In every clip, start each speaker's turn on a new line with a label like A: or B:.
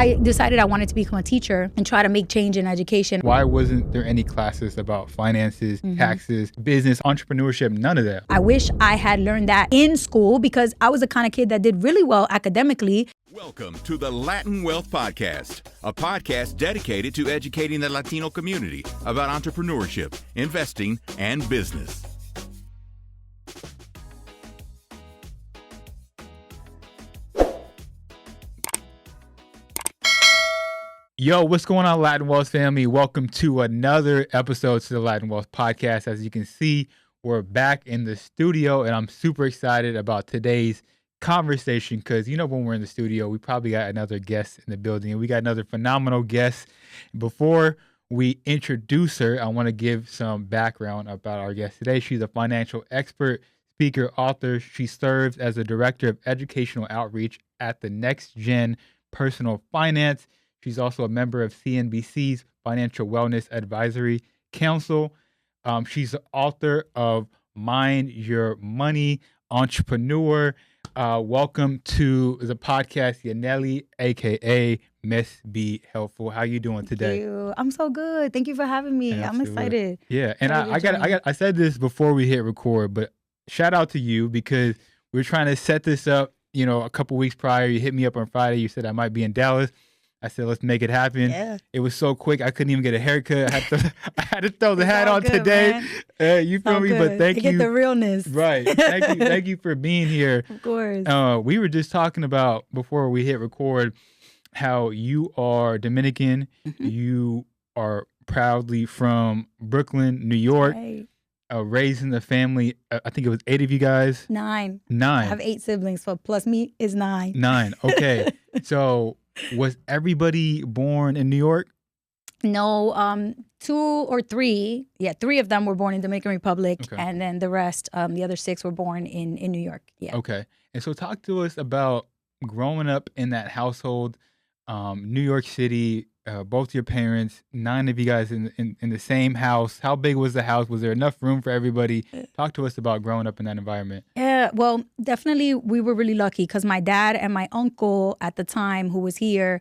A: I decided I wanted to become a teacher and try to make change in education.
B: Why wasn't there any classes about finances, taxes, business, entrepreneurship, none of that?
A: I wish I had learned that in school because I was the kind of kid that did really well academically.
C: Welcome to the Latin Wealth Podcast, a podcast dedicated to educating the Latino community about entrepreneurship, investing, and business.
B: Yo, what's going on, Latin Wealth family? Welcome to another episode to the Latin Wealth Podcast. As you can see, we're back in the studio, and I'm super excited about today's conversation because, you know, when we're in the studio, we probably got another guest in the building, and we got another phenomenal guest. Before we introduce her, I want to give some background about our guest today. She's a financial expert, speaker, author. She serves as the Director of Educational Outreach at the NextGen Personal Finance. She's also a member of CNBC's Financial Wellness Advisory Council. She's the author of Mind Your Money, entrepreneur. Welcome to the podcast, Yanely, a.k.a. Miss Be Helpful. How you doing today?
A: Thank you. I'm so good. Thank you for having me.
B: Absolutely.
A: I'm excited.
B: Yeah, and I said this before we hit record, but shout out to you because we're trying to set this up, you know, a couple weeks prior. You hit me up on Friday. You said I might be in Dallas. I said, let's make it happen. Yeah. It was so quick. I couldn't even get a haircut. I had to throw the hat on good, today. You feel me? Good. But thank you.
A: Get the realness.
B: Right. Thank you for being here.
A: Of course.
B: We were just talking about, before we hit record, how you are Dominican. Mm-hmm. You are proudly from Brooklyn, New York. Right. Raised in the family. I think it was 8 of you guys.
A: 9.
B: I
A: have 8 siblings, so plus me is 9.
B: 9. Okay. So was everybody born in New York?
A: No, 2 or 3. Yeah, 3 of them were born in Dominican Republic, okay. And then the rest, the other 6 were born in New York. Yeah.
B: Okay. And so talk to us about growing up in that household, New York City, both your parents, 9 of you guys in the same house. How big was the house? Was there enough room for everybody? Talk to us about growing up in that environment.
A: Yeah, well, definitely we were really lucky because my dad and my uncle at the time who was here,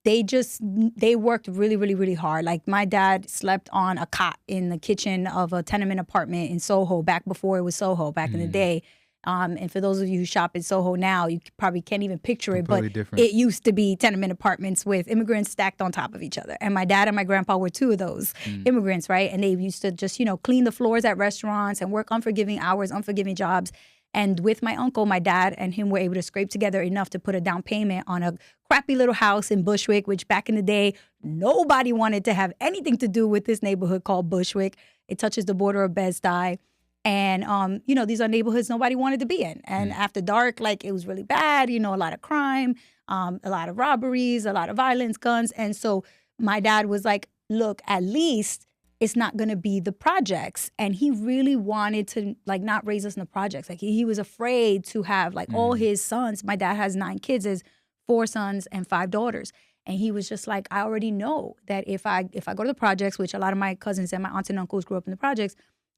A: they worked really, really, really hard. Like my dad slept on a cot in the kitchen of a tenement apartment in Soho back before it was Soho back in the day. And for those of you who shop in Soho now, you probably can't even picture it, but it used to be tenement apartments with immigrants stacked on top of each other. And my dad and my grandpa were 2 of those immigrants, right? And they used to just, clean the floors at restaurants and work unforgiving hours, unforgiving jobs. And with my uncle, my dad and him were able to scrape together enough to put a down payment on a crappy little house in Bushwick, which back in the day, nobody wanted to have anything to do with this neighborhood called Bushwick. It touches the border of Bed-Stuy. And, these are neighborhoods nobody wanted to be in. And after dark, it was really bad, a lot of crime, a lot of robberies, a lot of violence, guns. And so my dad was like, look, at least it's not going to be the projects. And he really wanted to, not raise us in the projects. He was afraid to have, all his sons. My dad has 9 kids, has 4 sons and 5 daughters. And he was just like, I already know that if I go to the projects, which a lot of my cousins and my aunts and uncles grew up in the projects,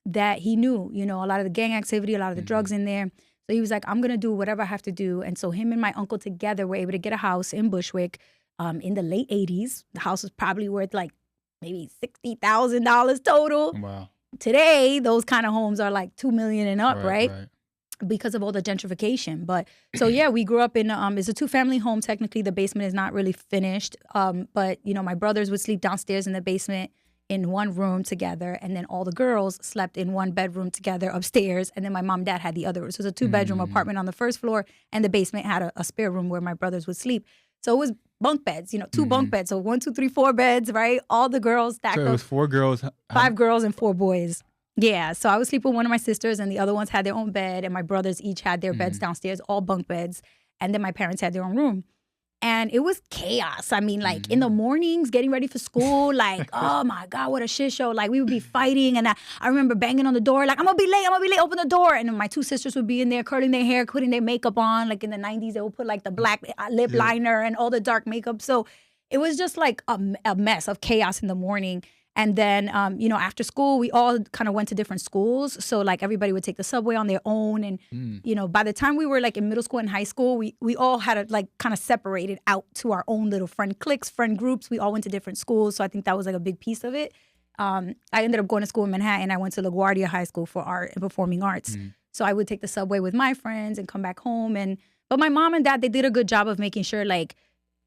A: that he knew, a lot of the gang activity, a lot of the drugs in there. So he was like, I'm going to do whatever I have to do. And so him and my uncle together were able to get a house in Bushwick in the late 80s. The house was probably worth maybe $60,000 total.
B: Wow.
A: Today, those kind of homes are $2 million and up, right? Because of all the gentrification. But so, yeah, we grew up in, it's a 2-family home. Technically, the basement is not really finished. But, my brothers would sleep downstairs in the basement in one room together, and then all the girls slept in one bedroom together upstairs, and then my mom and dad had the other room. So it was a 2-bedroom apartment on the first floor, and the basement had a spare room where my brothers would sleep. So it was bunk beds, 2 bunk beds. So 1, 2, 3, 4 beds, right? All the girls stacked up.
B: So it was 4 girls?
A: 5 girls and 4 boys. Yeah, so I would sleep with one of my sisters, and the other ones had their own bed, and my brothers each had their beds downstairs, all bunk beds, and then my parents had their own room. And it was chaos. I mean, in the mornings, getting ready for school, oh my God, what a shit show. We would be fighting. And I remember banging on the door, I'm gonna be late, open the door. And then my 2 sisters would be in there curling their hair, putting their makeup on. In the 90s, they would put the black lip liner and all the dark makeup. So it was just a mess of chaos in the morning. And then, after school, we all kind of went to different schools. So like everybody would take the subway on their own. And, by the time we were like in middle school and high school, we all had to like kind of separated out to our own little friend cliques, friend groups. We all went to different schools. So I think that was like a big piece of it. I ended up going to school in Manhattan. I went to LaGuardia High School for art and performing arts. So I would take the subway with my friends and come back home. But my mom and dad, they did a good job of making sure like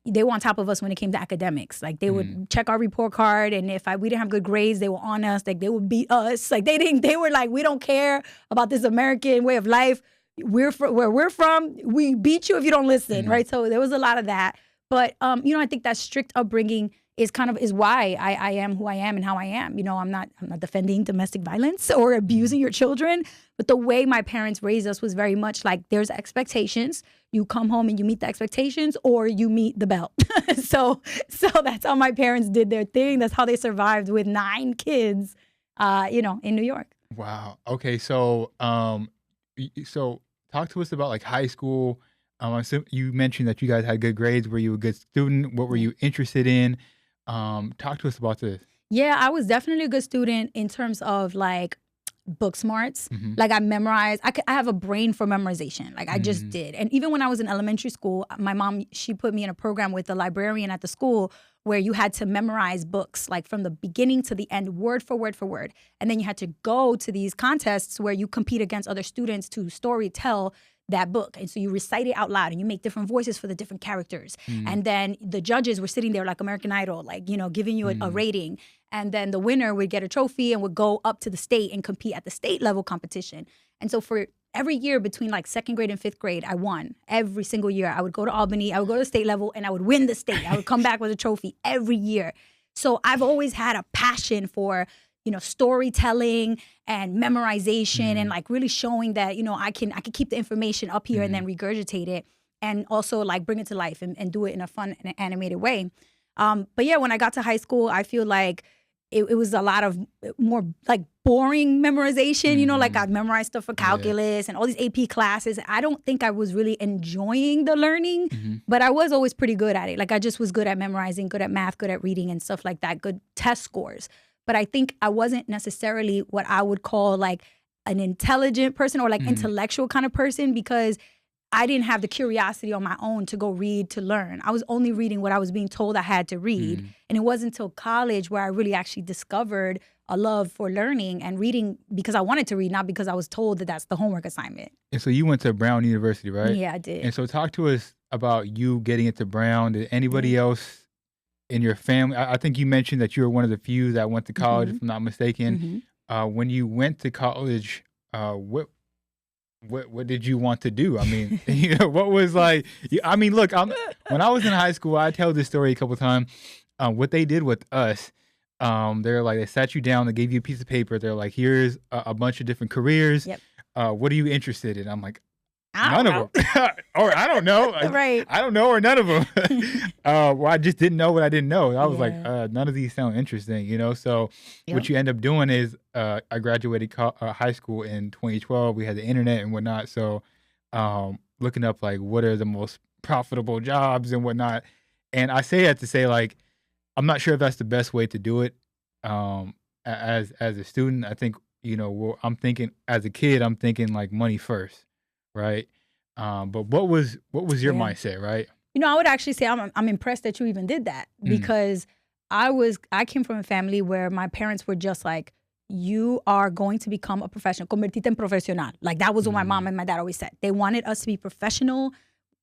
A: they were on top of us when it came to academics. Like they would check our report card, and if we didn't have good grades, they were on us. Like they would beat us. Like they were like, we don't care about this American way of life. Where we're from, we beat you if you don't listen, right? So there was a lot of that. But I think that strict upbringing is why I am who I am and how I am. I'm not defending domestic violence or abusing your children, but the way my parents raised us was very much like there's expectations. You come home and you meet the expectations, or you meet the belt. So that's how my parents did their thing. That's how they survived with 9 kids, in New York.
B: Wow. Okay. So talk to us about like high school. You mentioned that you guys had good grades. Were you a good student? What were you interested in? Talk to us about this.
A: Yeah, I was definitely a good student in terms of like book smarts. Like I memorized. I have a brain for memorization. Like I just did. And even when I was in elementary school, my mom, she put me in a program with the librarian at the school where you had to memorize books like from the beginning to the end, word for word for word. And then you had to go to these contests where you compete against other students to story tell that book. And so you recite it out loud and you make different voices for the different characters. And then the judges were sitting there like American Idol, like, giving you a rating. And then the winner would get a trophy and would go up to the state and compete at the state level competition. And so for every year between like 2nd grade and 5th grade, I won. Every single year. I would go to Albany, I would go to the state level, and I would win the state. I would come back with a trophy every year. So I've always had a passion for storytelling and memorization and like really showing that, I can keep the information up here and then regurgitate it, and also like bring it to life and do it in a fun and animated way. But yeah, when I got to high school, I feel like it was a lot of more like boring memorization, like I've memorized stuff for calculus and all these AP classes. I don't think I was really enjoying the learning, but I was always pretty good at it. Like I just was good at memorizing, good at math, good at reading and stuff like that, good test scores. But I think I wasn't necessarily what I would call like an intelligent person or like intellectual kind of person, because I didn't have the curiosity on my own to go read, to learn. I was only reading what I was being told I had to read. And it wasn't until college where I really actually discovered a love for learning and reading because I wanted to read, not because I was told that that's the homework assignment.
B: And so you went to Brown University, right?
A: Yeah, I did.
B: And so talk to us about you getting into Brown. Did anybody else in your family? I think you mentioned that you were one of the few that went to college, if I'm not mistaken. When you went to college, what did you want to do? I mean, what was like? I mean, look, when I was in high school, I tell this story a couple times. What they did with us, they're like, they sat you down, they gave you a piece of paper. They're like, here's a bunch of different careers. What are you interested in? I'm like, none of them. Or I don't know.
A: Right.
B: I don't know, or none of them. Well, I just didn't know what I didn't know. I was like, none of these sound interesting, So what you end up doing is, I graduated high school in 2012. We had the internet and whatnot. So looking up like what are the most profitable jobs and whatnot. And I say that to say like, I'm not sure if that's the best way to do it. As a student, I think, I'm thinking as a kid, I'm thinking like money first. Right. But what was your mindset, right?
A: I would actually say I'm impressed that you even did that, because I came from a family where my parents were just like, you are going to become a professional, convertirte en profesional. Like that was what my mom and my dad always said. They wanted us to be professional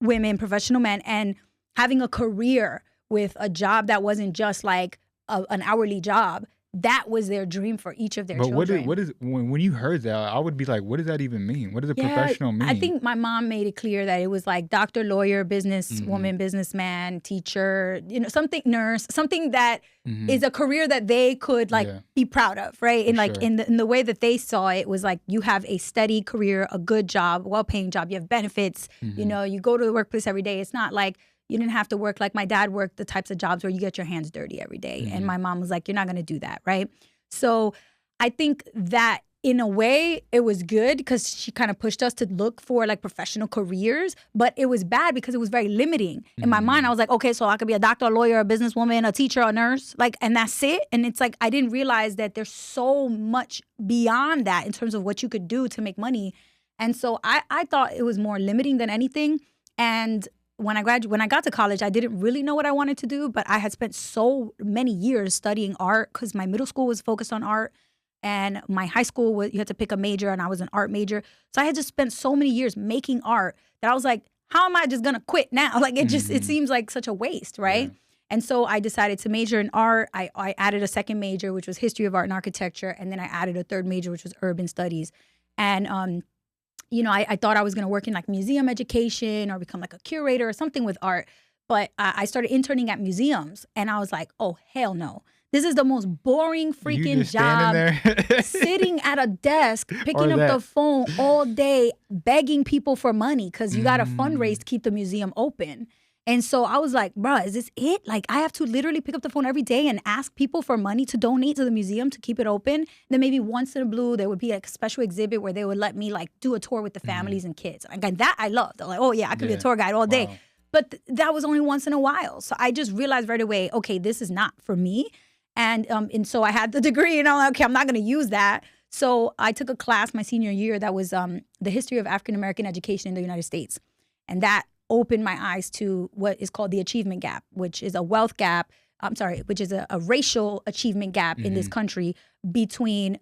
A: women, professional men, and having a career with a job that wasn't just like an hourly job. That was their dream for each of their children. But
B: what is when you heard that, I would be like, what does that even mean? What does a professional mean?
A: I think my mom made it clear that it was like doctor, lawyer, businesswoman, businessman, teacher, something, nurse, something that is a career that they could like be proud of, right? And like in the way that they saw it was like, you have a steady career, a good job, well-paying job, you have benefits, you go to the workplace every day. It's not like you didn't have to work like my dad worked, the types of jobs where you get your hands dirty every day. And my mom was like, you're not going to do that, right? So I think that in a way, it was good because she kind of pushed us to look for like professional careers, but it was bad because it was very limiting. In my mind, I was like, okay, so I could be a doctor, a lawyer, a businesswoman, a teacher, a nurse, like, and that's it. And it's like, I didn't realize that there's so much beyond that in terms of what you could do to make money. And so I thought it was more limiting than anything. And when I got to college, I didn't really know what I wanted to do, but I had spent so many years studying art because my middle school was focused on art. And my high school, you had to pick a major, and I was an art major. So I had just spent so many years making art that I was like, how am I just going to quit now? Like, it seems like such a waste, right? Yeah. And so I decided to major in art. I added a second major, which was history of art and architecture. And then I added a third major, which was urban studies. And, I thought I was going to work in like museum education or become like a curator or something with art. But I started interning at museums, and I was like, oh, hell no. This is the most boring freaking job. Sitting at a desk, picking up the phone all day, begging people for money because you got to fundraise to keep the museum open. And so I was like, bruh, is this it? Like, I have to literally pick up the phone every day and ask people for money to donate to the museum to keep it open. Then maybe once in a blue, there would be like a special exhibit where they would let me like do a tour with the families and kids. Like, that I loved. Like, oh yeah, I could be a tour guide all day. Wow. But that was only once in a while. So I just realized right away, okay, this is not for me. And so I had the degree, and I'm like, okay, I'm not going to use that. So I took a class my senior year that was the history of African-American education in the United States. And that opened my eyes to what is called the achievement gap, which is a wealth gap. Which is a racial achievement gap in this country between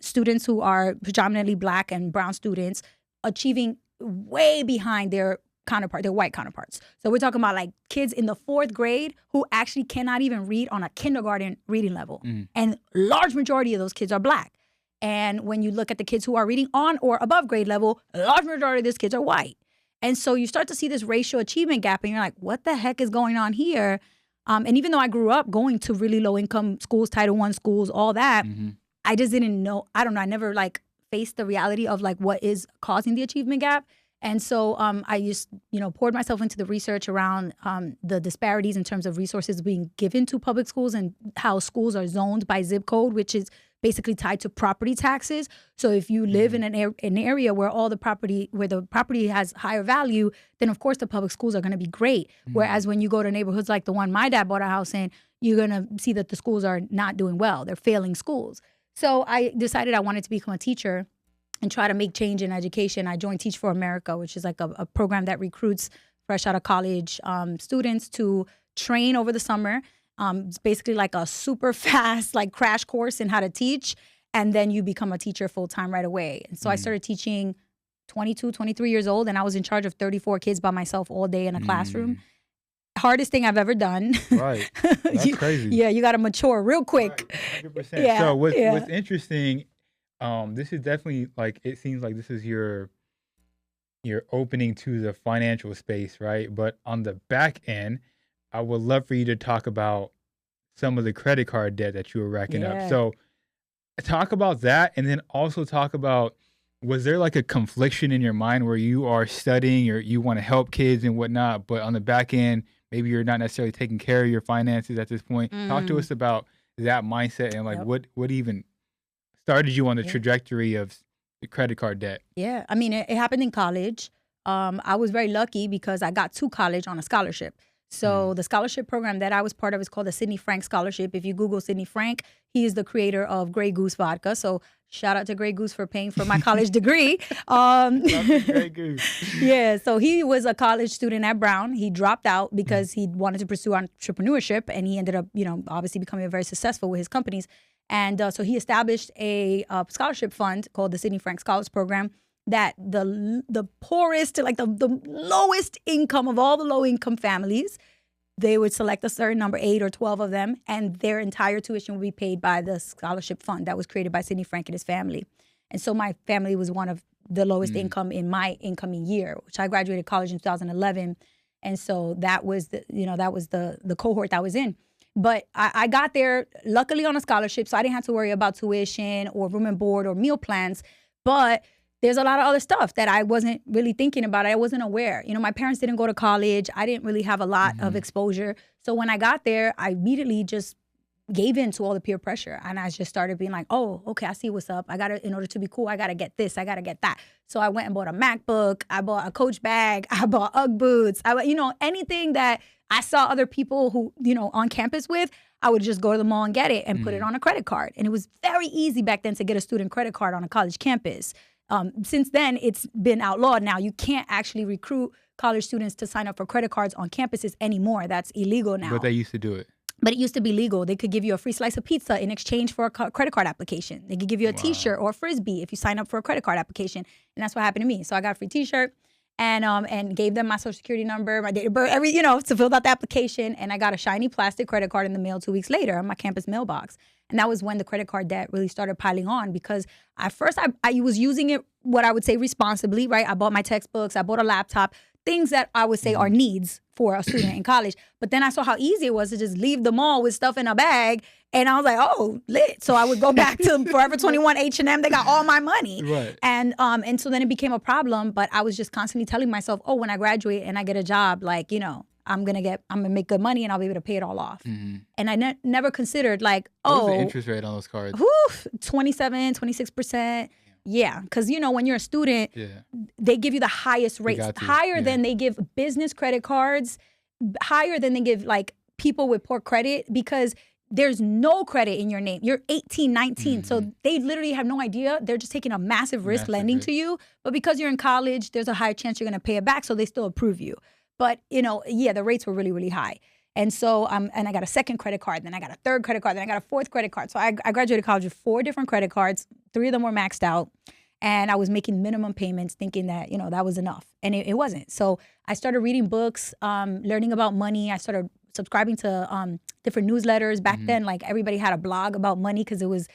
A: students who are predominantly Black and brown students achieving way behind their white counterparts. So we're talking about like kids in the 4th grade who actually cannot even read on a kindergarten reading level. And large majority of those kids are Black. And when you look at the kids who are reading on or above grade level, a large majority of those kids are white. And so you start to see this racial achievement gap, and you're like, what the heck is going on here? And even though I grew up going to really low income schools, Title I schools, all that, I just didn't know. I don't know. I never like faced the reality of like what is causing the achievement gap. And so I just, poured myself into the research around the disparities in terms of resources being given to public schools and how schools are zoned by zip code, which is basically tied to property taxes. So if you live in an area where the property has higher value, then of course the public schools are going to be great. Whereas when you go to neighborhoods like the one my dad bought a house in, you're going to see that the schools are not doing well. They're failing schools. So I decided I wanted to become a teacher and try to make change in education. I joined Teach for America, which is like a program that recruits fresh out of college students to train over the summer. It's basically like a super fast like crash course in how to teach. And then you become a teacher full-time right away. And so I started teaching 22, 23 years old, and I was in charge of 34 kids by myself all day in a classroom. Hardest thing I've ever done.
B: Right. That's crazy.
A: Yeah, you got to mature real quick.
B: Right. 100%. Yeah, so what's interesting, this is definitely like, it seems like this is your opening to the financial space, right? But on the back end, I would love for you to talk about some of the credit card debt that you were racking up. So talk about that, and then also talk about, was there like a confliction in your mind where you are studying or you want to help kids and whatnot, but on the back end, maybe you're not necessarily taking care of your finances at this point? Talk to us about that mindset and like what even started you on the trajectory of the credit card debt.
A: Yeah, I mean, it happened in college. I was very lucky because I got to college on a scholarship. So the scholarship program that I was part of is called the Sidney Frank Scholarship. If you Google Sidney Frank, he is the creator of Grey Goose vodka. So shout out to Grey Goose for paying for my college degree.
B: Grey Goose.
A: Yeah, so he was a college student at Brown. He dropped out because he wanted to pursue entrepreneurship, and he ended up, obviously becoming very successful with his companies. And so he established a scholarship fund called the Sidney Frank Scholars Program, that the poorest, like the lowest income of all the low income families, they would select a certain number, 8 or 12 of them, and their entire tuition would be paid by the scholarship fund that was created by Sidney Frank and his family. And so my family was one of the lowest income in my incoming year, which I graduated college in 2011. And so that was the cohort that I was in. But I got there luckily on a scholarship, so I didn't have to worry about tuition or room and board or meal plans. But there's a lot of other stuff that I wasn't really thinking about. I wasn't aware. My parents didn't go to college. I didn't really have a lot of exposure. So when I got there, I immediately just gave in to all the peer pressure. And I just started being like, oh, okay, I see what's up. In order to be cool, I got to get this, I got to get that. So I went and bought a MacBook, I bought a Coach bag, I bought UGG boots, anything that I saw other people who, on campus with, I would just go to the mall and get it and put it on a credit card. And it was very easy back then to get a student credit card on a college campus. Since then, it's been outlawed. Now, you can't actually recruit college students to sign up for credit cards on campuses anymore. That's illegal now.
B: But they used to do it.
A: But it used to be legal. They could give you a free slice of pizza in exchange for a credit card application. They could give you a T-shirt or a Frisbee if you sign up for a credit card application. And that's what happened to me. So I got a free T-shirt and gave them my social security number, my date of birth, to fill out the application. And I got a shiny plastic credit card in the mail 2 weeks later on my campus mailbox. And that was when the credit card debt really started piling on, because at first I was using it, what I would say, responsibly, right? I bought my textbooks, I bought a laptop, things that I would say are needs for a student in college. But then I saw how easy it was to just leave the mall with stuff in a bag. And I was like, oh, lit. So I would go back to Forever 21, H&M. They got all my money.
B: Right.
A: And so then it became a problem. But I was just constantly telling myself, oh, when I graduate and I get a job, I'm gonna make good money and I'll be able to pay it all off. Mm-hmm. And I never considered
B: what was the interest rate on those cards?
A: 27, 26%. Yeah, because when you're a student, they give you the highest rates, higher than they give business credit cards, higher than they give people with poor credit, because there's no credit in your name. You're 18, 19. So they literally have no idea. They're just taking a massive risk lending to you. But because you're in college, there's a higher chance you're going to pay it back. So they still approve you. But, the rates were really, really high. And so, and I got a second credit card, then I got a third credit card, then I got a fourth credit card. So I graduated college with 4 different credit cards. 3 of them were maxed out. And I was making minimum payments thinking that, that was enough. And it wasn't. So I started reading books, learning about money. I started subscribing to different newsletters. Back then, everybody had a blog about money, because it was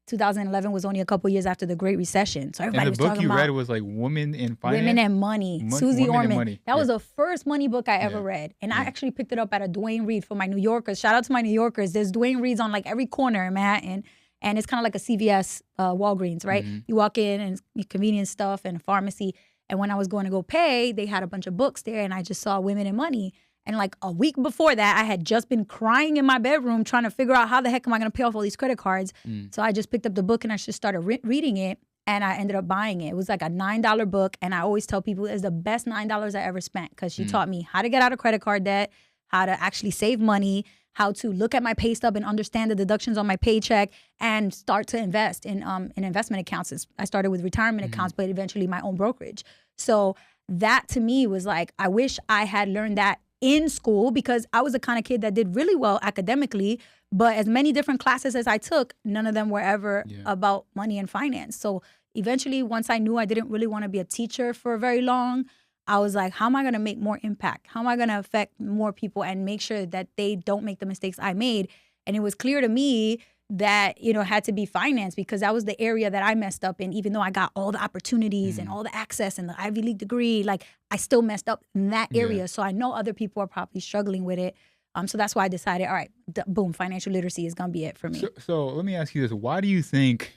A: 2011 was only a couple years after the Great Recession. So everybody was talking about.
B: And the book you read was Women in Finance?
A: Women and Money. Susie Orman. That was the first money book I ever read. And I actually picked it up at a Dwayne Reed for my New Yorkers. Shout out to my New Yorkers. There's Dwayne Reeds on every corner in Manhattan. And it's kind of like a CVS, Walgreens, right? Mm-hmm. You walk in and convenience stuff and a pharmacy. And when I was going to go pay, they had a bunch of books there. And I just saw Women in Money. And a week before that, I had just been crying in my bedroom trying to figure out how the heck am I going to pay off all these credit cards. So I just picked up the book and I just started reading it. And I ended up buying it. It was a $9 book. And I always tell people it's the best $9 I ever spent, because she taught me how to get out of credit card debt, how to actually save money, how to look at my pay stub and understand the deductions on my paycheck, and start to invest in investment accounts. I started with retirement accounts, but eventually my own brokerage. So that to me was I wish I had learned that in school, because I was the kind of kid that did really well academically, but as many different classes as I took, none of them were ever about money and finance. So eventually, once I knew I didn't really want to be a teacher for very long, I was like, how am I going to make more impact? How am I going to affect more people and make sure that they don't make the mistakes I made? And it was clear to me that, it had to be finance, because that was the area that I messed up in. Even though I got all the opportunities and all the access and the Ivy League degree, I still messed up in that area. So I know other people are probably struggling with it. So that's why I decided, all right, boom, financial literacy is going to be it for me.
B: So let me ask you this. Why do you think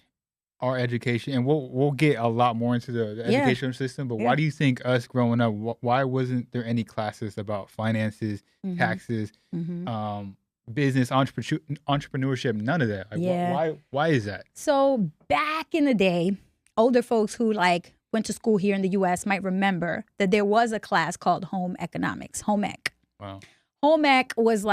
B: our education, and we'll get a lot more into the educational system, but why do you think us growing up, why wasn't there any classes about finances, taxes, business, entrepreneurship, none of that? Why is that?
A: So back in the day, older folks who went to school here in the U.S. might remember that there was a class called home economics, home ec.
B: Wow.
A: Home ec was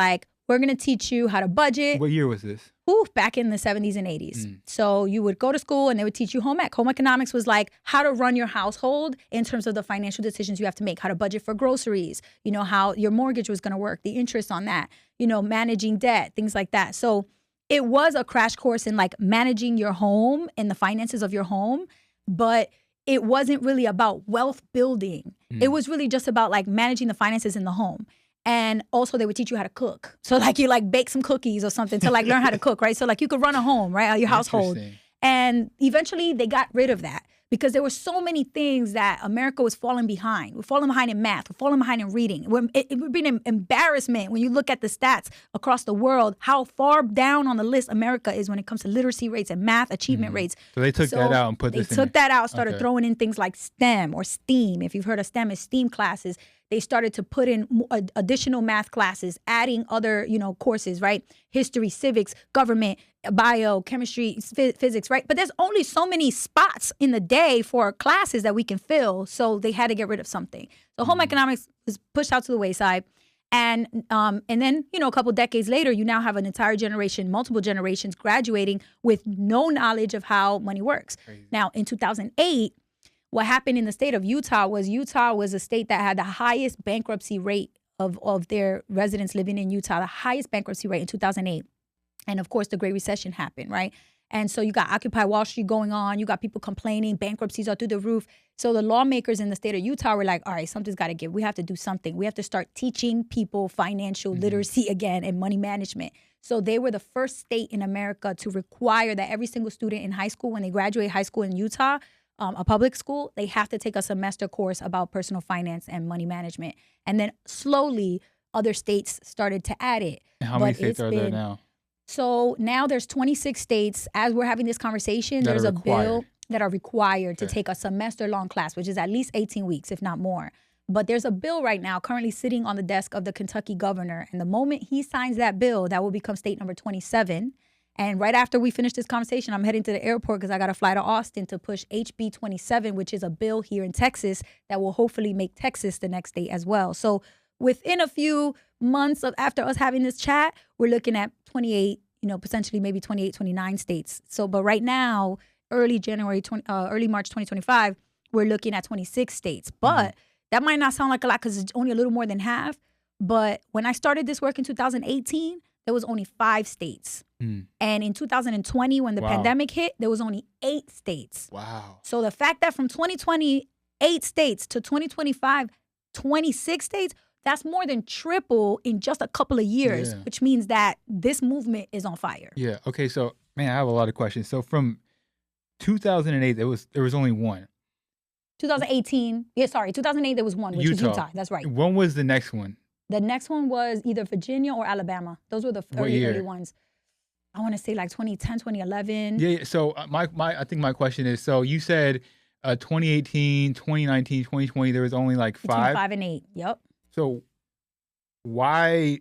A: we're going to teach you how to budget.
B: What year was this?
A: Back in the 70s and 80s. So you would go to school and they would teach you home ec. Home economics was how to run your household in terms of the financial decisions you have to make, how to budget for groceries, how your mortgage was going to work, the interest on that, managing debt, things like that. So it was a crash course in managing your home and the finances of your home, but it wasn't really about wealth building. It was really just about managing the finances in the home. And also they would teach you how to cook. So you bake some cookies or something to learn how to cook, right? So you could run a home, right? Your household. And eventually they got rid of that, because there were so many things that America was falling behind. We're falling behind in math. We're falling behind in reading. It would be an embarrassment when you look at the stats across the world, how far down on the list America is when it comes to literacy rates and math achievement rates.
B: So they took that out and put this in.
A: They took that out, started throwing in things like STEM or STEAM. If you've heard of STEM, it's STEAM classes. they started to put in additional math classes, adding other, courses, right? History, civics, government, bio, chemistry, physics, right? But there's only so many spots in the day for classes that we can fill. So they had to get rid of something. So home economics was pushed out to the wayside. And then, a couple decades later, you now have an entire generation, multiple generations graduating with no knowledge of how money works. Crazy. Now, in 2008, what happened in the state of Utah was a state that had the highest bankruptcy rate of their residents living in Utah, the highest bankruptcy rate in 2008. And of course, the Great Recession happened, right? And so you got Occupy Wall Street going on. You got people complaining. Bankruptcies are through the roof. So the lawmakers in the state of Utah were like, all right, something's got to give. We have to do something. We have to start teaching people financial literacy again and money management. So they were the first state in America to require that every single student in high school, when they graduate high school in Utah, a public school, they have to take a semester course about personal finance and money management. And then slowly other states started to add it.
B: And how many states are there now?
A: So now there's 26 states. As we're having this conversation, there's a bill that are required to take a semester-long class, which is at least 18 weeks, if not more. But there's a bill right now currently sitting on the desk of the Kentucky governor. And the moment he signs that bill, that will become state number 27. And right after we finish this conversation, I'm heading to the airport because I got to fly to Austin to push HB 27, which is a bill here in Texas that will hopefully make Texas the next state as well. So within a few months after us having this chat, we're looking at 28, potentially maybe 28, 29 states. So, but right now, early March 2025, we're looking at 26 states. But that might not sound like a lot because it's only a little more than half. But when I started this work in 2018, there was only 5 states. And in 2020, when the pandemic hit, there was only 8 states.
B: Wow.
A: So the fact that from 2020, 8 states to 2025, 26 states, that's more than triple in just a couple of years, which means that this movement is on fire.
B: Yeah. Okay. So, man, I have a lot of questions. So from 2008, there was only one.
A: 2018. 2008, there was one, which is Utah. That's right.
B: When was the next one?
A: The next one was either Virginia or Alabama. Those were the early ones. I want to say like 2010, 2011.
B: Yeah. So I think my question is, so you said 2018, 2019, 2020, there was only like 5?
A: Between 5 and 8. Yep.
B: So why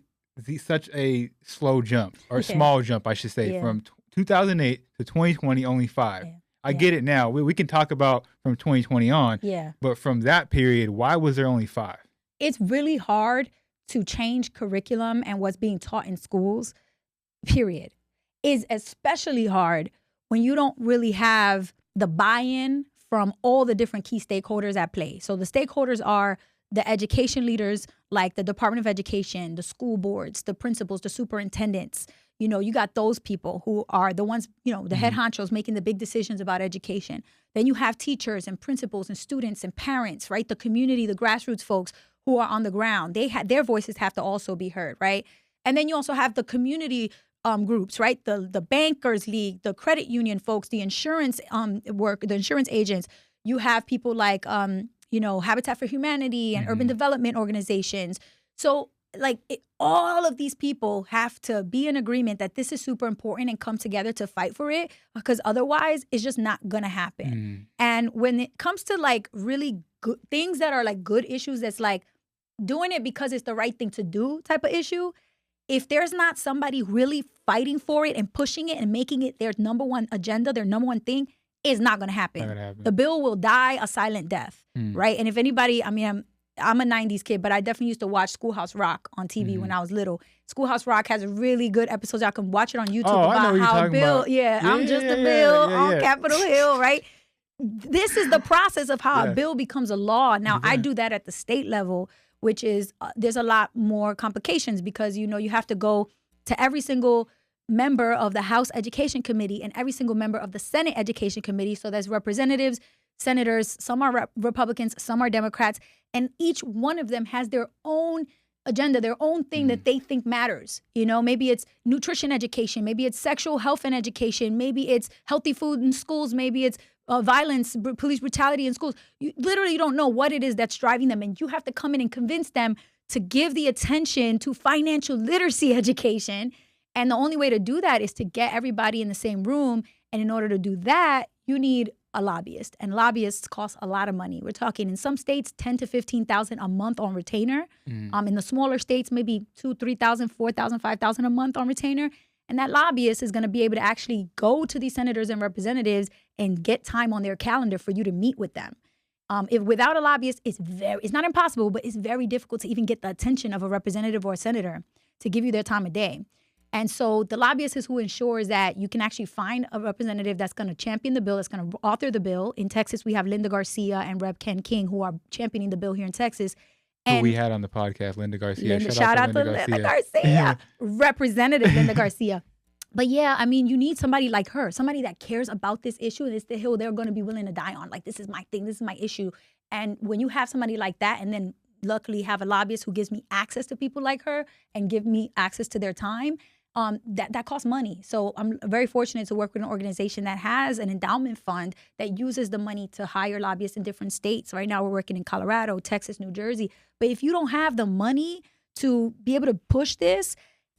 B: such a slow jump or small jump, I should say, from 2008 to 2020, only 5? Yeah. I get it now. We can talk about from 2020 on. Yeah. But from that period, why was there only 5?
A: It's really hard to change curriculum and what's being taught in schools, period. Is especially hard when you don't really have the buy-in from all the different key stakeholders at play. So the stakeholders are the education leaders, like the Department of Education, the school boards, the principals, the superintendents. You got those people who are the ones, the head honchos making the big decisions about education. Then you have teachers and principals and students and parents, right? The community, the grassroots folks who are on the ground. Their voices have to also be heard, right? And then you also have the community groups, right? The bankers league, the credit union folks, the insurance the insurance agents. You have people like Habitat for Humanity and urban development organizations. So all of these people have to be in agreement that this is super important and come together to fight for it, because otherwise it's just not gonna happen. And when it comes to really good things that are good issues, that's doing it because it's the right thing to do type of issue, if there's not somebody really fighting for it and pushing it and making it their number one agenda, their number one thing, it's not going to happen. The bill will die a silent death, right? And if anybody, I'm a 90s kid, but I definitely used to watch Schoolhouse Rock on TV when I was little. Schoolhouse Rock has a really good episode. Y'all can watch it on YouTube about how Bill, I'm just a bill on Capitol Hill, right? This is the process of how a bill becomes a law. Now, I do that at the state level, which is there's a lot more complications because, you have to go to every single member of the House Education Committee and every single member of the Senate Education Committee. So there's representatives, senators, some are Republicans, some are Democrats, and each one of them has their own agenda, their own thing that they think matters. Maybe it's nutrition education, maybe it's sexual health and education, maybe it's healthy food in schools, maybe it's violence, police brutality in schools. You literally don't know what it is that's driving them, and you have to come in and convince them to give the attention to financial literacy education. And the only way to do that is to get everybody in the same room. And in order to do that, you need a lobbyist, and lobbyists cost a lot of money. We're talking in some states, 10 to 15,000 a month on retainer. In the smaller states, maybe 2, 3,000, 4,000, 5,000 a month on retainer. And that lobbyist is going to be able to actually go to these senators and representatives and get time on their calendar for you to meet with them. If without a lobbyist, it's not impossible, but it's very difficult to even get the attention of a representative or a senator to give you their time of day. And so the lobbyist is who ensures that you can actually find a representative that's going to champion the bill, that's going to author the bill. In Texas, we have Linda Garcia and Rep. Ken King, who are championing the bill here in Texas.
B: And who we had on the podcast, Linda Garcia.
A: Shout out to Linda Garcia. Representative Linda Garcia. But yeah, I mean, you need somebody like her, somebody that cares about this issue, and it's the hill they're going to be willing to die on. Like, this is my thing, this is my issue. And when you have somebody like that, and then luckily have a lobbyist who gives me access to people like her and give me access to their time, that costs money. So I'm very fortunate to work with an organization that has an endowment fund that uses the money to hire lobbyists in different states. Right now we're working in Colorado, Texas, New Jersey. But if you don't have the money to be able to push this,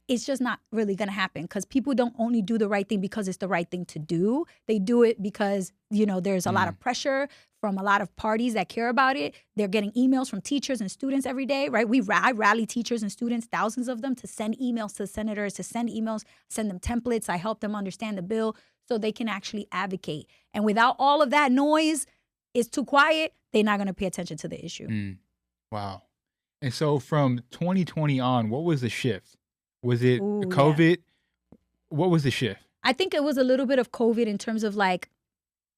A: it's just not really going to happen, because people don't only do the right thing because it's the right thing to do. They do it because, there's a lot of pressure from a lot of parties that care about it. They're getting emails from teachers and students every day, right? I rally teachers and students, thousands of them, to send emails to senators, send them templates. I help them understand the bill so they can actually advocate. And without all of that noise, it's too quiet, they're not going to pay attention to the issue. Wow.
B: And so from 2020 on, what was the shift? Was it COVID? Yeah. What was the shift?
A: I think it was a little bit of COVID in terms of like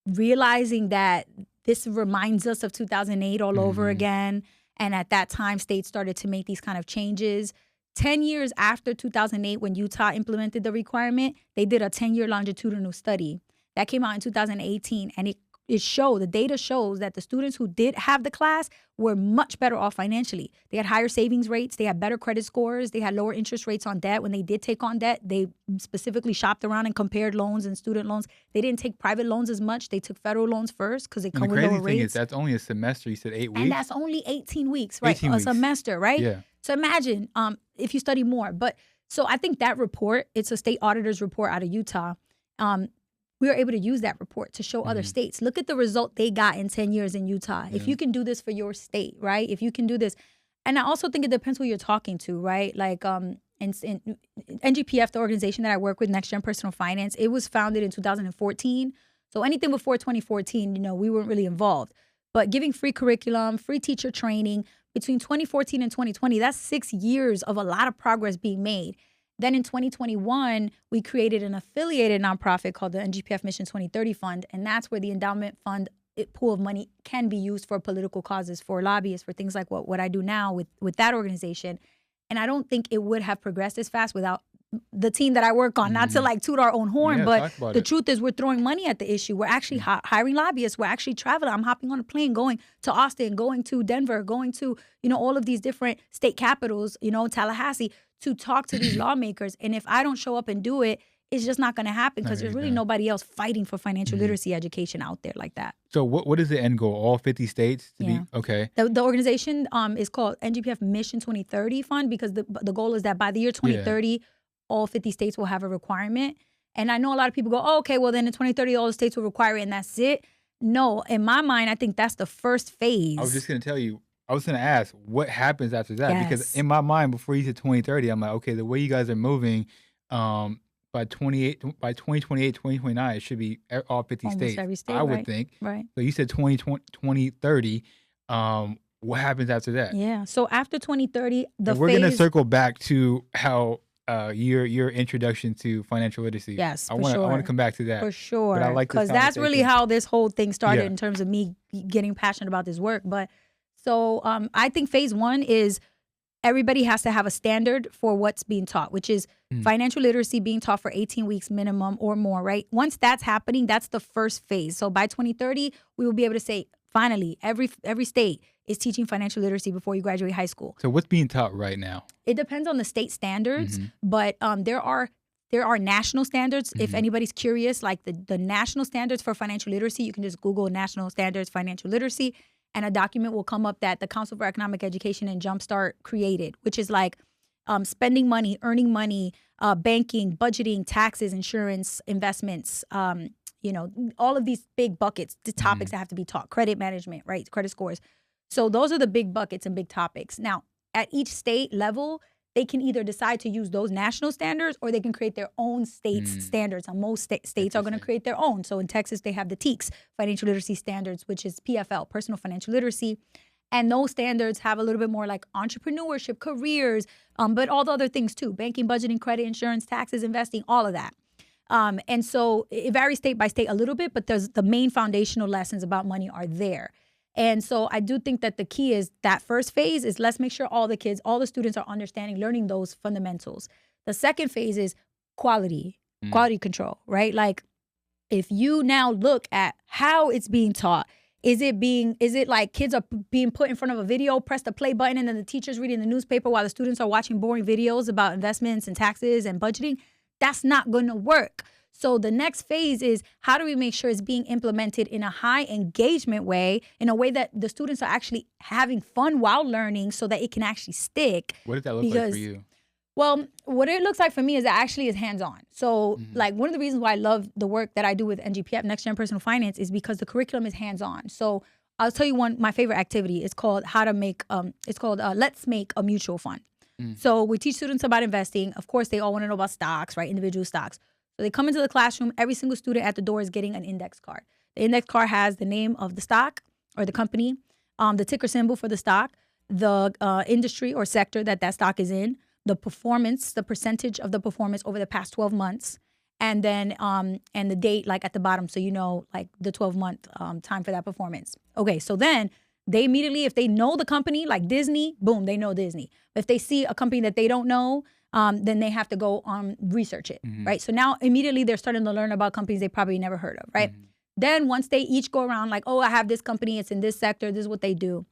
A: realizing that this reminds us of 2008 all over again. And at that time, states started to make these kind of changes. 10 years after 2008, when Utah implemented the requirement, they did a 10-year longitudinal study. That came out in 2018, and the data shows that the students who did have the class were much better off financially. They had higher savings rates, they had better credit scores, they had lower interest rates on debt. When they did take on debt, they specifically shopped around and compared loans and student loans. They didn't take private loans as much. They took federal loans first because they come with lower rates.
B: The crazy thing is that's only a semester. You said 8 weeks?
A: And that's only 18 weeks, right?
B: 18 weeks.
A: Semester, right?
B: Yeah.
A: So imagine if you study more. So I think that report, it's a state auditor's report out of Utah. We were able to use that report to show other states. Look at the result they got in 10 years in Utah. Yeah. If you can do this for your state, right? If you can do this. And I also think it depends who you're talking to, right? Like in NGPF, the organization that I work with, NextGen Personal Finance, it was founded in 2014. So anything before 2014, we weren't really involved. But giving free curriculum, free teacher training, between 2014 and 2020, that's 6 years of a lot of progress being made. Then in 2021, we created an affiliated nonprofit called the NGPF Mission 2030 Fund. And that's where the endowment fund pool of money can be used for political causes, for lobbyists, for things like what I do now with that organization. And I don't think it would have progressed as fast without the team that I work on, not to like toot our own horn, but the truth is we're throwing money at the issue. We're actually hiring lobbyists. We're actually traveling. I'm hopping on a plane, going to Austin, going to Denver, going to, all of these different state capitals, Tallahassee, to talk to these lawmakers. And if I don't show up and do it, it's just not going to happen, because there's really nobody else fighting for financial literacy education out there like that.
B: So what is the end goal? All 50 states to be okay?
A: The organization is called NGPF Mission 2030 Fund, because the goal is that by the year 2030, all 50 states will have a requirement. And I know a lot of people go, oh, okay, well then in 2030, all the states will require it and that's it. No, in my mind, I think that's the first phase.
B: I was just going to tell you, I was going to ask what happens after that, because in my mind, before you said 2030, I'm like, okay, the way you guys are moving, by 2028, 2029, it should be all 50
A: Almost
B: states.
A: Every state,
B: I would think.
A: Right.
B: So you said 2030. What happens after that?
A: Yeah. So after 2030,
B: we're going to circle back to how your introduction to financial literacy.
A: Yes,
B: I want to come back to that.
A: For sure.
B: But I like
A: because that's really how this whole thing started in terms of me getting passionate about this work. But so I think phase one is everybody has to have a standard for what's being taught, which is financial literacy being taught for 18 weeks minimum or more, right? Once that's happening, that's the first phase. So by 2030, we will be able to say, finally, every state is teaching financial literacy before you graduate high school.
B: So what's being taught right now?
A: It depends on the state standards, but there are national standards. If anybody's curious, like the national standards for financial literacy, you can just Google national standards financial literacy, and a document will come up that the Council for Economic Education and Jumpstart created, which is like spending money, earning money, banking, budgeting, taxes, insurance, investments, all of these big buckets, the topics that have to be taught, credit management, right? Credit scores. So those are the big buckets and big topics. Now, at each state level, they can either decide to use those national standards or they can create their own state's standards. And most states are going to create their own. So in Texas, they have the TEKS, Financial Literacy Standards, which is PFL, Personal Financial Literacy. And those standards have a little bit more like entrepreneurship, careers, but all the other things too, banking, budgeting, credit, insurance, taxes, investing, all of that. And so it varies state by state a little bit, but there's the main foundational lessons about money are there. And so I do think that the key is that first phase is let's make sure all the students are understanding, learning those fundamentals. The second phase is quality control, right? Like if you now look at how it's being taught, is it like kids are being put in front of a video, press the play button, and then the teacher's reading the newspaper while the students are watching boring videos about investments and taxes and budgeting? That's not going to work. So the next phase is how do we make sure it's being implemented in a high engagement way, in a way that the students are actually having fun while learning so that it can actually stick.
B: What does that look like for you?
A: Well, what it looks like for me is it actually is hands-on. So like one of the reasons why I love the work that I do with NGPF, NextGen Personal Finance, is because the curriculum is hands-on. So I'll tell you my favorite activity is called Let's Make a Mutual Fund. So we teach students about investing. Of course, they all want to know about stocks, right? Individual stocks. So they come into the classroom. Every single student at the door is getting an index card. The index card has the name of the stock or the company, the ticker symbol for the stock, the industry or sector that stock is in, the performance, the percentage of the performance over the past 12 months, and then and the date like at the bottom, so you know like the 12-month time for that performance. Okay, so then they immediately, if they know the company like Disney, boom, they know Disney. If they see a company that they don't know, then they have to go research it, right? So now immediately they're starting to learn about companies they probably never heard of, right? Then once they each go around like, oh, I have this company, it's in this sector, this is what they do.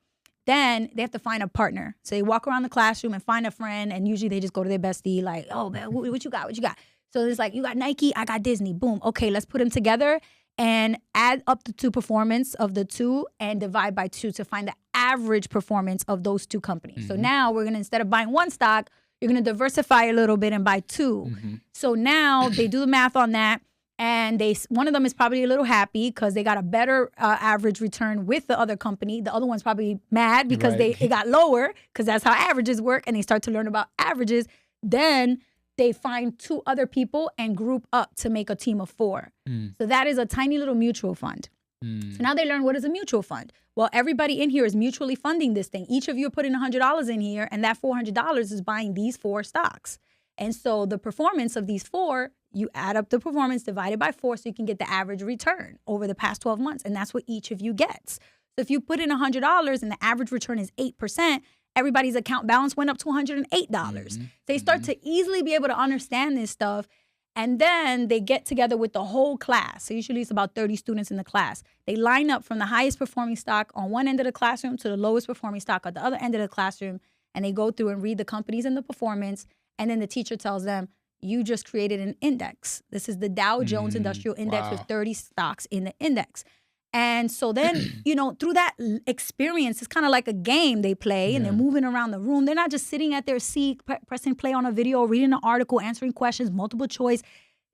A: Then they have to find a partner. So they walk around the classroom and find a friend, and usually they just go to their bestie like, oh, man, what you got? What you got? So it's like, you got Nike, I got Disney. Boom. Okay, let's put them together and add up the two performance of the two and divide by 2 to find the average performance of those two companies. So now we're going to, instead of buying one stock, you're going to diversify a little bit and buy 2. So now they do the math on that. And one of them is probably a little happy because they got a better average return with the other company. The other one's probably mad because it got lower, because that's how averages work. And they start to learn about averages. Then they find 2 other people and group up to make a team of 4. So that is a tiny little mutual fund. So now they learn, what is a mutual fund? Well, everybody in here is mutually funding this thing. Each of you are putting $100 in here, and that $400 is buying these 4 stocks. And so the performance of these 4, you add up the performance divided by 4 so you can get the average return over the past 12 months. And that's what each of you gets. So if you put in $100 and the average return is 8%, everybody's account balance went up to $108. They start to easily be able to understand this stuff. And then they get together with the whole class. So usually it's about 30 students in the class. They line up from the highest performing stock on one end of the classroom to the lowest performing stock at the other end of the classroom. And they go through and read the companies and the performance. And then the teacher tells them, you just created an index. This is the Dow Jones Industrial Index with 30 stocks in the index. And so then, through that experience, it's kind of like a game they play, and they're moving around the room. They're not just sitting at their seat, pressing play on a video, reading an article, answering questions, multiple choice.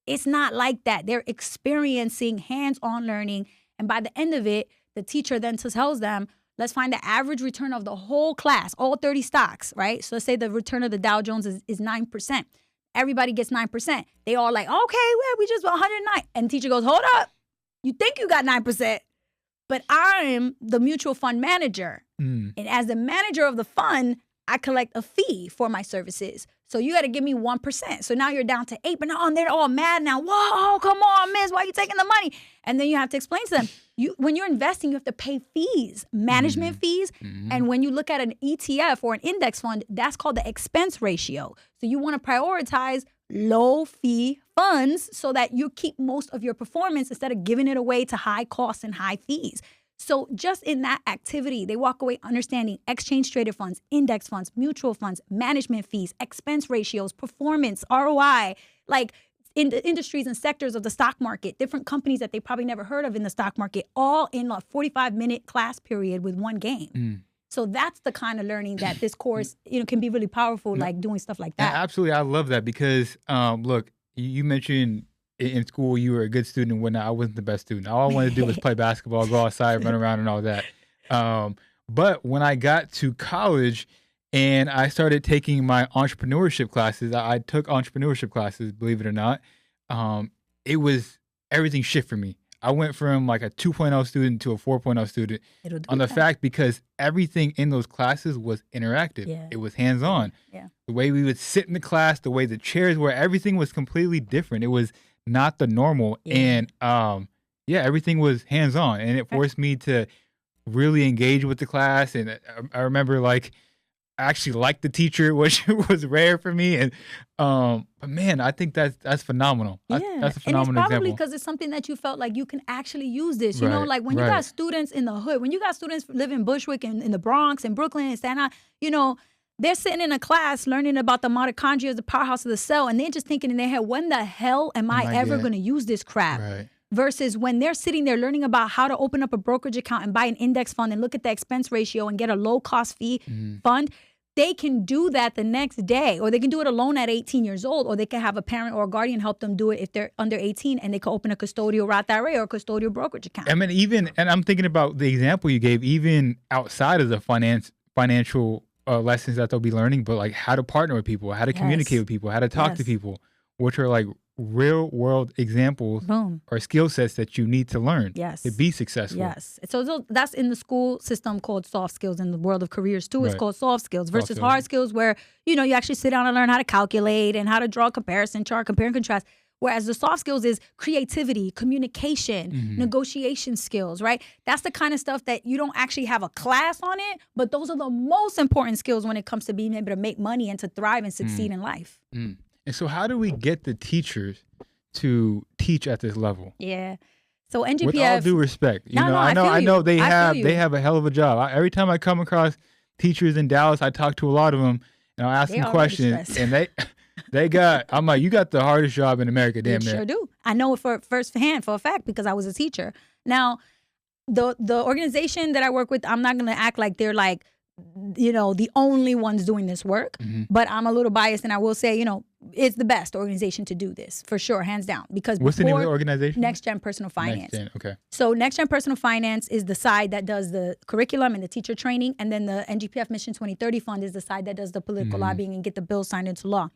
A: It's not like that. They're experiencing hands-on learning. And by the end of it, the teacher then tells them, let's find the average return of the whole class, all 30 stocks, right? So let's say the return of the Dow Jones is 9%. Everybody gets 9%. They all like, okay, well, we just 109. And the teacher goes, hold up. You think you got 9%, but I'm the mutual fund manager. And as the manager of the fund, I collect a fee for my services. So you got to give me 1%. So now you're down to 8, but now they're all mad now. Whoa, come on, miss, why are you taking the money? And then you have to explain to them, when you're investing, you have to pay fees, management fees. And when you look at an ETF or an index fund, that's called the expense ratio. So you want to prioritize low fee funds so that you keep most of your performance instead of giving it away to high costs and high fees. So just in that activity, they walk away understanding exchange traded funds, index funds, mutual funds, management fees, expense ratios, performance, ROI, like in the industries and sectors of the stock market, different companies that they probably never heard of in the stock market, all in a 45-minute class period with one game. So that's the kind of learning that this course, can be really powerful, like doing stuff like that.
B: Absolutely. I love that because, look, you mentioned in school you were a good student and whatnot. I wasn't the best student. All I wanted to do was play basketball, go outside, run around and all that. But when I got to college and I started taking my entrepreneurship classes, I took entrepreneurship classes, believe it or not. It was everything shift for me. I went from like a 2.0 student to a 4.0 student on the fact because everything in those classes was interactive. Yeah. It was hands-on. Yeah. The way we would sit in the class, the way the chairs were, everything was completely different. It was not the normal. Yeah. And everything was hands-on. And it forced me to really engage with the class. And I remember like I actually liked the teacher, which was rare for me. And but man, I think that's phenomenal.
A: Yeah.
B: That's a phenomenal
A: and it's probably
B: example.
A: because it's something that you felt like you can actually use this. You know, like when you got students in the hood, when you got students living in Bushwick and in the Bronx and Brooklyn and Staten Island, you know, they're sitting in a class learning about the mitochondria, the powerhouse of the cell, and they're just thinking in their head, when the hell am I ever going to use this crap? Right. Versus when they're sitting there learning about how to open up a brokerage account and buy an index fund and look at the expense ratio and get a low cost fee fund, they can do that the next day, or they can do it alone at 18 years old, or they can have a parent or a guardian help them do it if they're under 18, and they can open a custodial Roth IRA or a custodial brokerage account.
B: I mean, and I'm thinking about the example you gave, even outside of the financial lessons that they'll be learning, but like how to partner with people, how to communicate with people, how to talk to people, which are like real world examples or skill sets that you need to learn to be successful.
A: Yes. So that's in the school system called soft skills. In the world of careers too, it's called soft skills versus hard skills where, you know, you actually sit down and learn how to calculate and how to draw a comparison chart, compare and contrast. Whereas the soft skills is creativity, communication, negotiation skills, right? That's the kind of stuff that you don't actually have a class on it, but those are the most important skills when it comes to being able to make money and to thrive and succeed in life.
B: And so how do we get the teachers to teach at this level?
A: Yeah. So NGPF,
B: with all due respect, I know they have a hell of a job. Every time I come across teachers in Dallas, I talk to a lot of them and I'll ask them questions, and I'm like, you got the hardest job in America, damn near.
A: Sure do. I know it for a fact because I was a teacher. Now, the organization that I work with, I'm not gonna act like they're like, you know, the only ones doing this work, but I'm a little biased and I will say, you know, it's the best organization to do this for sure, hands down. Because
B: what's the name of the organization?
A: NextGen Personal Finance.
B: NextGen, okay.
A: So NextGen Personal Finance is the side that does the curriculum and the teacher training, and then the NGPF Mission 2030 Fund is the side that does the political lobbying and get the bills signed into law.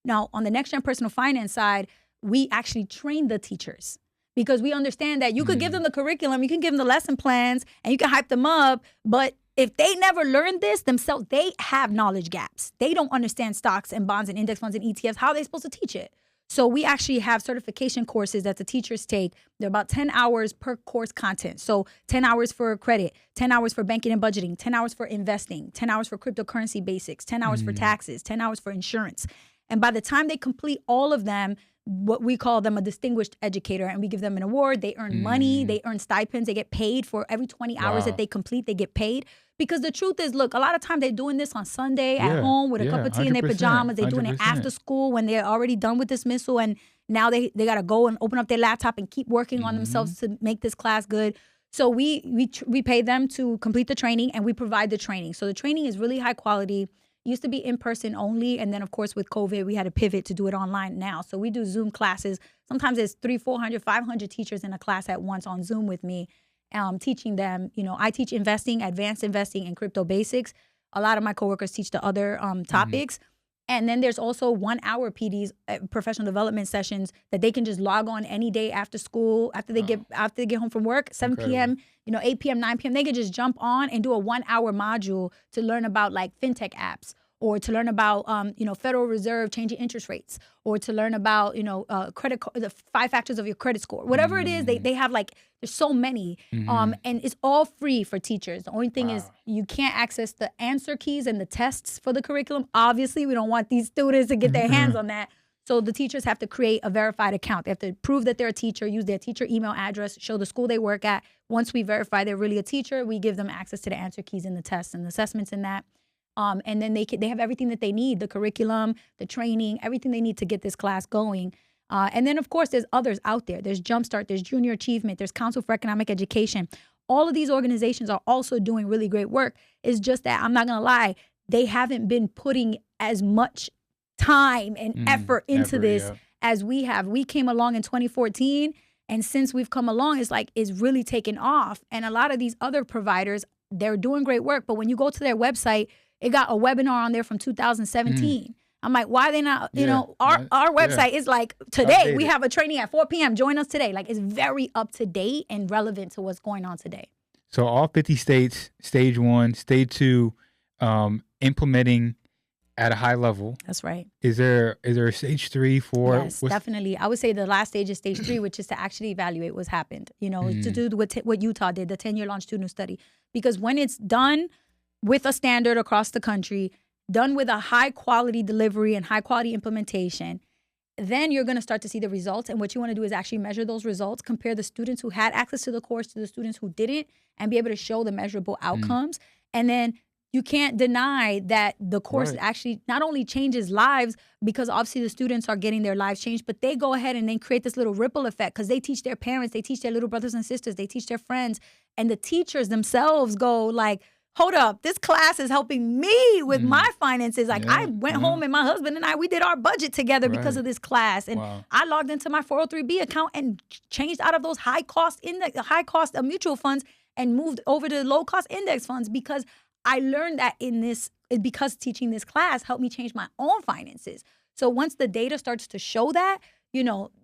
A: Now, on the NextGen Personal Finance side, we actually train the teachers. Because we understand that you could give them the curriculum, you can give them the lesson plans, and you can hype them up, but if they never learned this themselves, they have knowledge gaps. They don't understand stocks and bonds and index funds and ETFs. How are they supposed to teach it? So we actually have certification courses that the teachers take. They're about 10 hours per course content. So 10 hours for credit, 10 hours for banking and budgeting, 10 hours for investing, 10 hours for cryptocurrency basics, 10 hours for taxes, 10 hours for insurance. And by the time they complete all of them, what we call them a distinguished educator, and we give them an award. They earn money, they earn stipends, they get paid for every 20 hours that they complete, they get paid. Because the truth is, look, a lot of times they're doing this on Sunday at home with a cup of tea in their pajamas. They're doing it after school when they're already done with dismissal, and now they got to go and open up their laptop and keep working on themselves to make this class good. So we pay them to complete the training, and we provide the training. So the training is really high quality. It used to be in person only, and then of course with COVID we had to pivot to do it online now. So we do Zoom classes. Sometimes it's 300, 400, 500 teachers in a class at once on Zoom with me, teaching them. You know, I teach investing, advanced investing, and crypto basics. A lot of my coworkers teach the other topics. And then there's also 1 hour PDs, professional development sessions, that they can just log on any day after school, after they get home from work, 7 p.m., 8 p.m., 9 p.m. They can just jump on and do a 1 hour module to learn about like fintech apps, or to learn about Federal Reserve changing interest rates, or to learn about credit, the 5 factors of your credit score. Whatever it is, they have like, there's so many, and it's all free for teachers. The only thing is you can't access the answer keys and the tests for the curriculum. Obviously, we don't want these students to get their hands on that. So the teachers have to create a verified account. They have to prove that they're a teacher, use their teacher email address, show the school they work at. Once we verify they're really a teacher, we give them access to the answer keys and the tests and the assessments in that. And then they have everything that they need, the curriculum, the training, everything they need to get this class going. And then, of course, there's others out there. There's Jumpstart, there's Junior Achievement, there's Council for Economic Education. All of these organizations are also doing really great work. It's just that, I'm not going to lie, they haven't been putting as much time and effort into this as we have. We came along in 2014, and since we've come along, it's really taken off. And a lot of these other providers, they're doing great work, but when you go to their website, it got a webinar on there from 2017. I'm like, why are they not, our website is like, today, we have a training at 4 p.m. Join us today. Like, it's very up to date and relevant to what's going on today.
B: So all 50 states, stage 1, stage 2, implementing at a high level.
A: That's right.
B: Is there a stage 3, 4?
A: Yes, definitely. I would say the last stage is stage 3, which is to actually evaluate what's happened, to do what Utah did, the 10-year longitudinal study. Because when it's done with a standard across the country, done with a high quality delivery and high quality implementation, then you're going to start to see the results. And what you want to do is actually measure those results, compare the students who had access to the course to the students who didn't, and be able to show the measurable outcomes. And then you can't deny that the course actually not only changes lives, because obviously the students are getting their lives changed, but they go ahead and then create this little ripple effect because they teach their parents, they teach their little brothers and sisters, they teach their friends, and the teachers themselves go like, hold up, this class is helping me with my finances. Like I went home and my husband and we did our budget together because of this class. And I logged into my 403B account and changed out of those high cost mutual funds and moved over to low cost index funds because I learned that because teaching this class helped me change my own finances. So once the data starts to show that,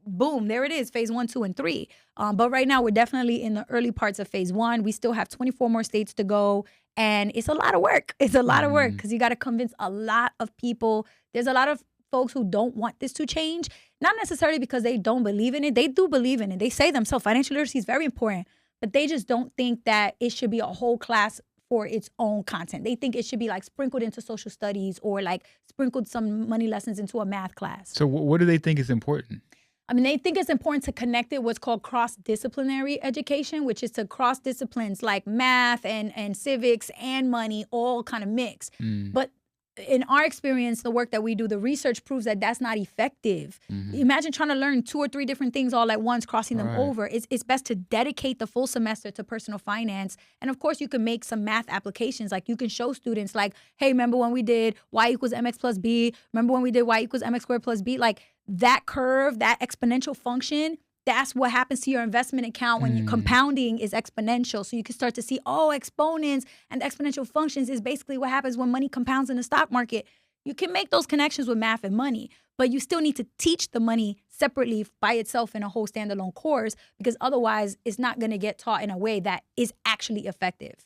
A: boom, there it is, phase 1, 2, and 3. But right now we're definitely in the early parts of phase 1. We still have 24 more states to go. And it's a lot of work. It's a lot of work because you got to convince a lot of people. There's a lot of folks who don't want this to change, not necessarily because they don't believe in it. They do believe in it. They say themselves, financial literacy is very important, but they just don't think that it should be a whole class for its own content. They think it should be like sprinkled into social studies or like sprinkled some money lessons into a math class.
B: So what do they think is important?
A: I mean, they think it's important to connect it what's called cross-disciplinary education, which is to cross disciplines like math and civics and money, all kind of mix. But in our experience, the work that we do, the research proves that that's not effective. Imagine trying to learn 2 or 3 different things all at once, crossing them over. It's best to dedicate the full semester to personal finance. And of course, you can make some math applications. Like you can show students like, hey, remember when we did y equals mx plus b? Remember when we did y equals mx squared plus b? Like that curve, that exponential function, that's what happens to your investment account when your compounding is exponential. So you can start to see, exponents and exponential functions is basically what happens when money compounds in the stock market. You can make those connections with math and money, but you still need to teach the money separately by itself in a whole standalone course because otherwise it's not going to get taught in a way that is actually effective.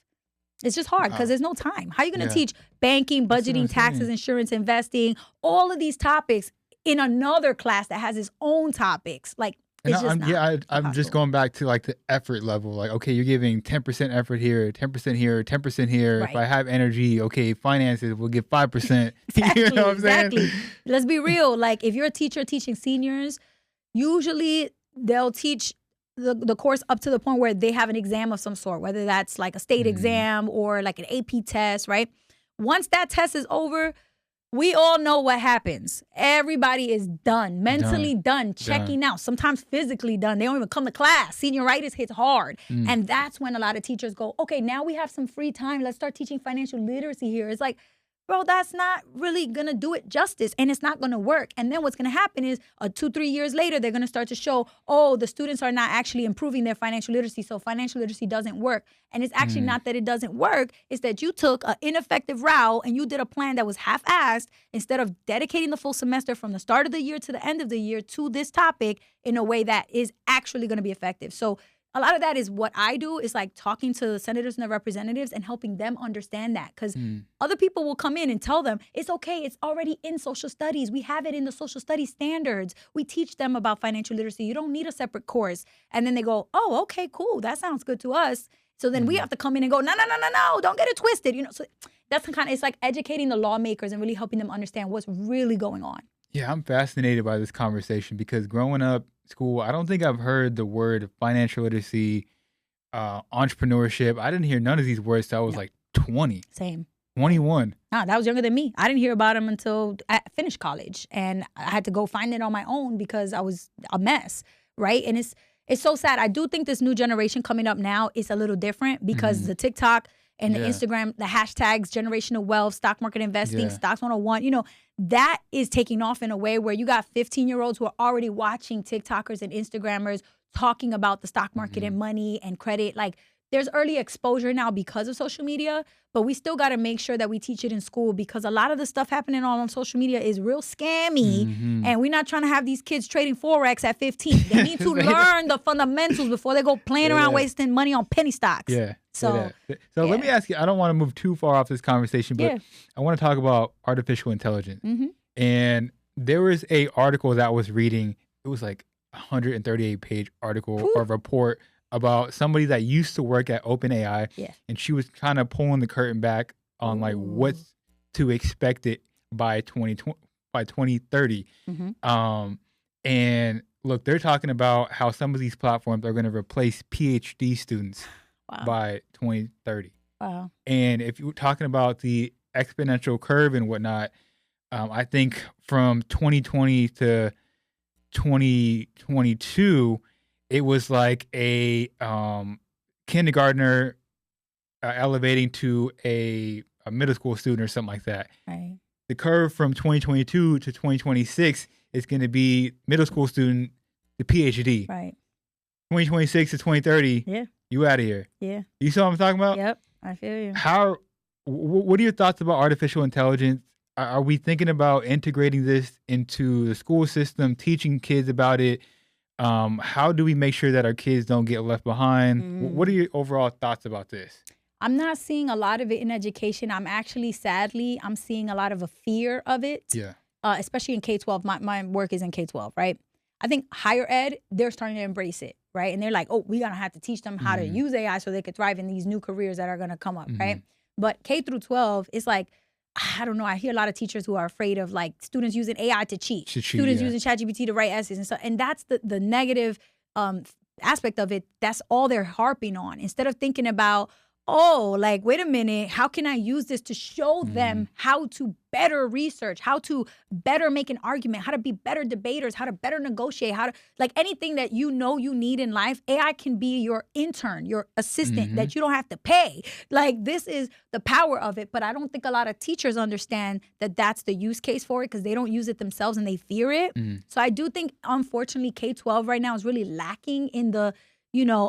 A: It's just hard because there's no time. How are you going to teach banking, budgeting, taxes, insurance, investing, all of these topics in another class that has its own topics? Like,
B: I'm just going back to like the effort level. Like, okay, you're giving 10% effort here, 10% here, 10% here. Right. If I have energy, okay, finances, we'll give 5%.
A: Exactly,
B: you know what I'm
A: exactly.
B: saying?
A: Let's be real. Like, if you're a teacher teaching seniors, usually they'll teach the course up to the point where they have an exam of some sort, whether that's like a state exam or like an AP test, right? Once that test is over, we all know what happens. Everybody is done, mentally done, checking out, sometimes physically done. They don't even come to class. Senioritis hits hard. And that's when a lot of teachers go, okay, now we have some free time. Let's start teaching financial literacy here. It's like, bro, that's not really going to do it justice and it's not going to work. And then what's going to happen is 2-3 years later, they're going to start to show, the students are not actually improving their financial literacy. So financial literacy doesn't work. And it's actually not that it doesn't work. It's that you took an ineffective route and you did a plan that was half-assed instead of dedicating the full semester from the start of the year to the end of the year to this topic in a way that is actually going to be effective. So a lot of that is what I do is like talking to the senators and the representatives and helping them understand that because other people will come in and tell them it's okay. It's already in social studies. We have it in the social studies standards. We teach them about financial literacy. You don't need a separate course. And then they go, oh, okay, cool. That sounds good to us. So then we have to come in and go, no, don't get it twisted. So that's it's like educating the lawmakers and really helping them understand what's really going on.
B: Yeah, I'm fascinated by this conversation because growing up school, I don't think I've heard the word financial literacy, entrepreneurship. I didn't hear none of these words till I was like 20.
A: Same.
B: 21.
A: That was younger than me. I didn't hear about them until I finished college. And I had to go find it on my own because I was a mess, right? And it's so sad. I do think this new generation coming up now is a little different because the TikTok and the
B: Yeah.
A: Instagram, the hashtags, generational wealth, stock market investing,
B: Yeah.
A: stocks 101, that is taking off in a way where you got 15-year-olds who are already watching TikTokers and Instagrammers talking about the stock market and money and credit. Like, there's early exposure now because of social media, but we still got to make sure that we teach it in school, because a lot of the stuff happening on social media is real scammy, and we're not trying to have these kids trading Forex at 15. They need to learn the fundamentals before they go playing around wasting money on penny stocks.
B: Yeah.
A: So
B: let me ask you, I don't want to move too far off this conversation, but I want to talk about artificial intelligence. And there was a article that I was reading. It was like a 138-page article or report about somebody that used to work at OpenAI, and she was kind of pulling the curtain back on like what's to expect it by 2030. And look, they're talking about how some of these platforms are going to replace PhD students by 2030.
A: Wow.
B: And if you're talking about the exponential curve and whatnot, I think from 2020 to 2022, it was like a kindergartner elevating to a middle school student or something like that.
A: Right.
B: The curve from 2022 to 2026 is going to be middle school student to PhD.
A: Right.
B: 2026 to 2030, you out of here.
A: Yeah.
B: You saw what I'm talking about?
A: Yep. I feel you.
B: What are your thoughts about artificial intelligence? Are we thinking about integrating this into the school system, teaching kids about it? How do we make sure that our kids don't get left behind? What are your overall thoughts about this?
A: I'm not seeing a lot of it in education. I'm actually, sadly, I'm seeing a lot of a fear of it.
B: Yeah.
A: Especially in K-12. My work is in K-12, right? I think higher ed, they're starting to embrace it, right? And they're like, oh, we're going to have to teach them how to use AI so they could thrive in these new careers that are going to come up, right? But K through 12, it's like, I don't know. I hear a lot of teachers who are afraid of like students using AI to cheat, students using ChatGPT to write essays and stuff. And that's the negative aspect of it. That's all they're harping on. Instead of thinking about, oh, like, wait a minute, how can I use this to show them how to better research, how to better make an argument, how to be better debaters, how to better negotiate, how to, like, anything that you need in life, AI can be your intern, your assistant that you don't have to pay. Like, this is the power of it. But I don't think a lot of teachers understand that that's the use case for it, because they don't use it themselves and they fear it. So I do think, unfortunately, K-12 right now is really lacking in the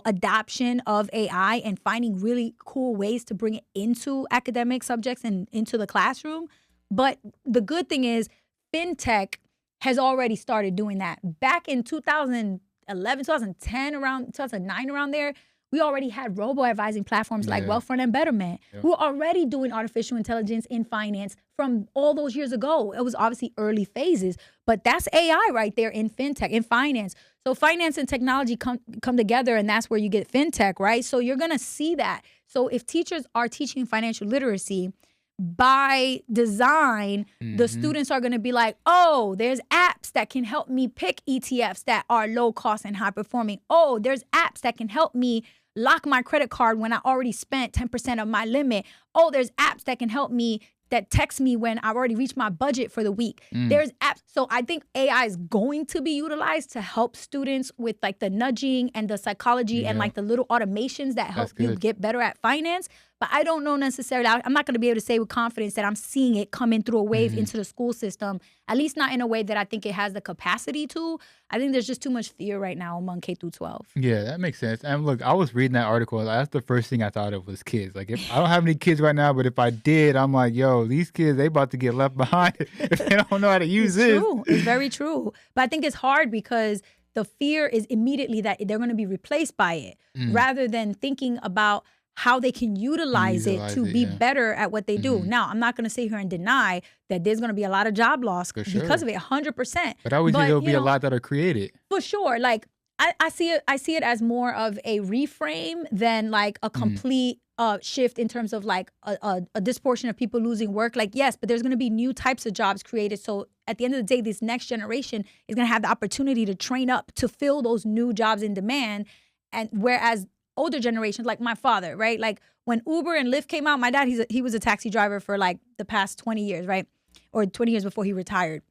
A: adoption of AI and finding really cool ways to bring it into academic subjects and into the classroom. But the good thing is fintech has already started doing that. Back in 2011, 2010, around 2009, around there, we already had robo-advising platforms like Wealthfront and Betterment, who are already doing artificial intelligence in finance from all those years ago. It was obviously early phases, but that's AI right there in fintech, in finance. So finance and technology come together, and that's where you get fintech, right? So you're going to see that. So if teachers are teaching financial literacy, by design, the students are going to be like, oh, there's apps that can help me pick ETFs that are low cost and high performing. Oh, there's apps that can help me lock my credit card when I already spent 10% of my limit. Oh, there's apps that can help me, that text me when I've already reached my budget for the week. There's apps. So I think AI is going to be utilized to help students with like the nudging and the psychology and like the little automations that help you get better at finance. But I don't know necessarily, I'm not going to be able to say with confidence that I'm seeing it come in through a wave into the school system, at least not in a way that I think it has the capacity to. I think there's just too much fear right now among K through 12.
B: Yeah, that makes sense. And look, I was reading that article. That's the first thing I thought of was kids. Like, if I don't have any kids right now, but if I did, I'm like, yo, these kids, they about to get left behind if they don't know how to use this.
A: True. It's very true. But I think it's hard because the fear is immediately that they're going to be replaced by it, rather than thinking about how they can utilize it to be better at what they do. Now, I'm not going to sit here and deny that there's going to be a lot of job loss because of it, 100%.
B: But I always think there'll be a lot that are created.
A: For sure. Like, I see it as more of a reframe than like a complete shift in terms of like a disproportion of people losing work. Like, yes, but there's going to be new types of jobs created. So at the end of the day, this next generation is going to have the opportunity to train up to fill those new jobs in demand. And whereas older generations, like my father, right? Like when Uber and Lyft came out, my dad, he was a taxi driver for like the past 20 years, right? Or 20 years before he retired.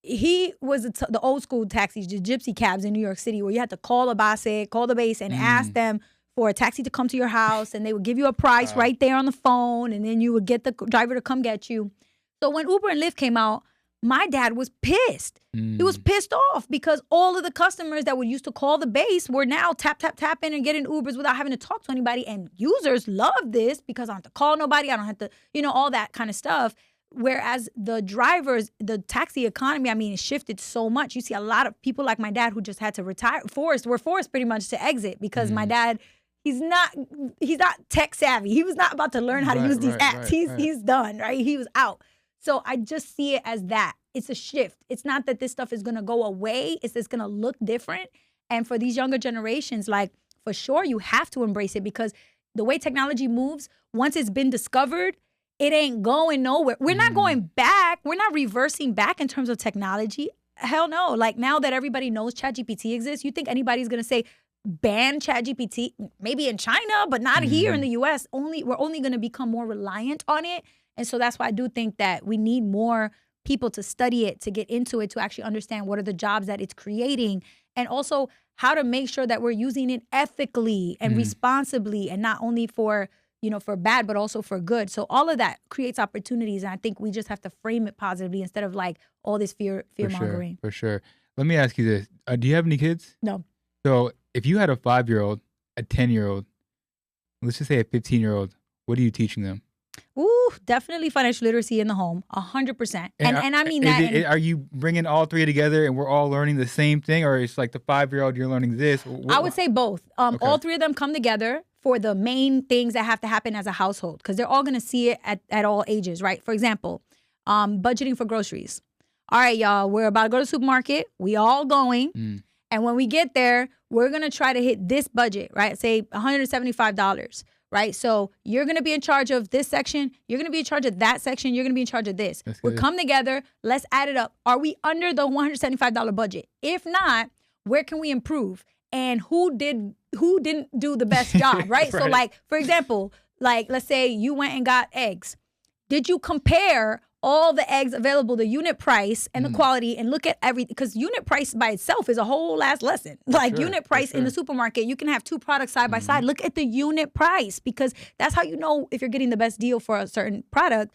A: He was the old school taxis, the gypsy cabs in New York City, where you had to call the base and ask them for a taxi to come to your house, and they would give you a price right there on the phone, and then you would get the driver to come get you. So when Uber and Lyft came out, my dad was pissed. He was pissed off because all of the customers that would used to call the base were now tap in and getting Ubers without having to talk to anybody. And users love this because I don't have to call nobody. I don't have to, all that kind of stuff. Whereas the drivers, the taxi economy, I mean, it shifted so much. You see a lot of people like my dad who just had to retire, were forced pretty much to exit because my dad, he's not tech savvy. He was not about to learn how to use these apps. He's done, right? He was out. So I just see it as that. It's a shift. It's not that this stuff is going to go away. It's just going to look different. And for these younger generations, like, for sure, you have to embrace it because the way technology moves, once it's been discovered, it ain't going nowhere. We're not going back. We're not reversing back in terms of technology. Hell no. Like, now that everybody knows ChatGPT exists, you think anybody's going to say, ban ChatGPT? Maybe in China, but not here in the US. We're only going to become more reliant on it. And so that's why I do think that we need more people to study it, to get into it, to actually understand what are the jobs that it's creating, and also how to make sure that we're using it ethically and responsibly, and not only for bad, but also for good. So all of that creates opportunities, and I think we just have to frame it positively instead of like all this fear mongering.
B: For sure. Let me ask you this: do you have any kids?
A: No.
B: So if you had a 5-year-old, a 10-year-old, let's just say a 15-year-old, what are you teaching them?
A: Ooh, definitely financial literacy in the home, 100%. And I mean that.
B: Are you bringing all three together and we're all learning the same thing, or it's like the 5-year-old you're learning this?
A: I would say both. Okay. All three of them come together for the main things that have to happen as a household, because they're all going to see it at all ages, right? For example, budgeting for groceries. All right, y'all, we're about to go to the supermarket. We all going. And when we get there, we're going to try to hit this budget, right? Say $175. Right? So you're going to be in charge of this section. You're going to be in charge of that section. You're going to be in charge of this. We'll come together. Let's add it up. Are we under the $175 budget? If not, where can we improve? And who didn't do the best job, right? So like, for example, like, let's say you went and got eggs. Did you compare all the eggs available, the unit price and the quality, and look at everything? Because unit price by itself is a whole last lesson. Like, unit price in the supermarket, you can have two products side by side. Look at the unit price, because that's how you know if you're getting the best deal for a certain product.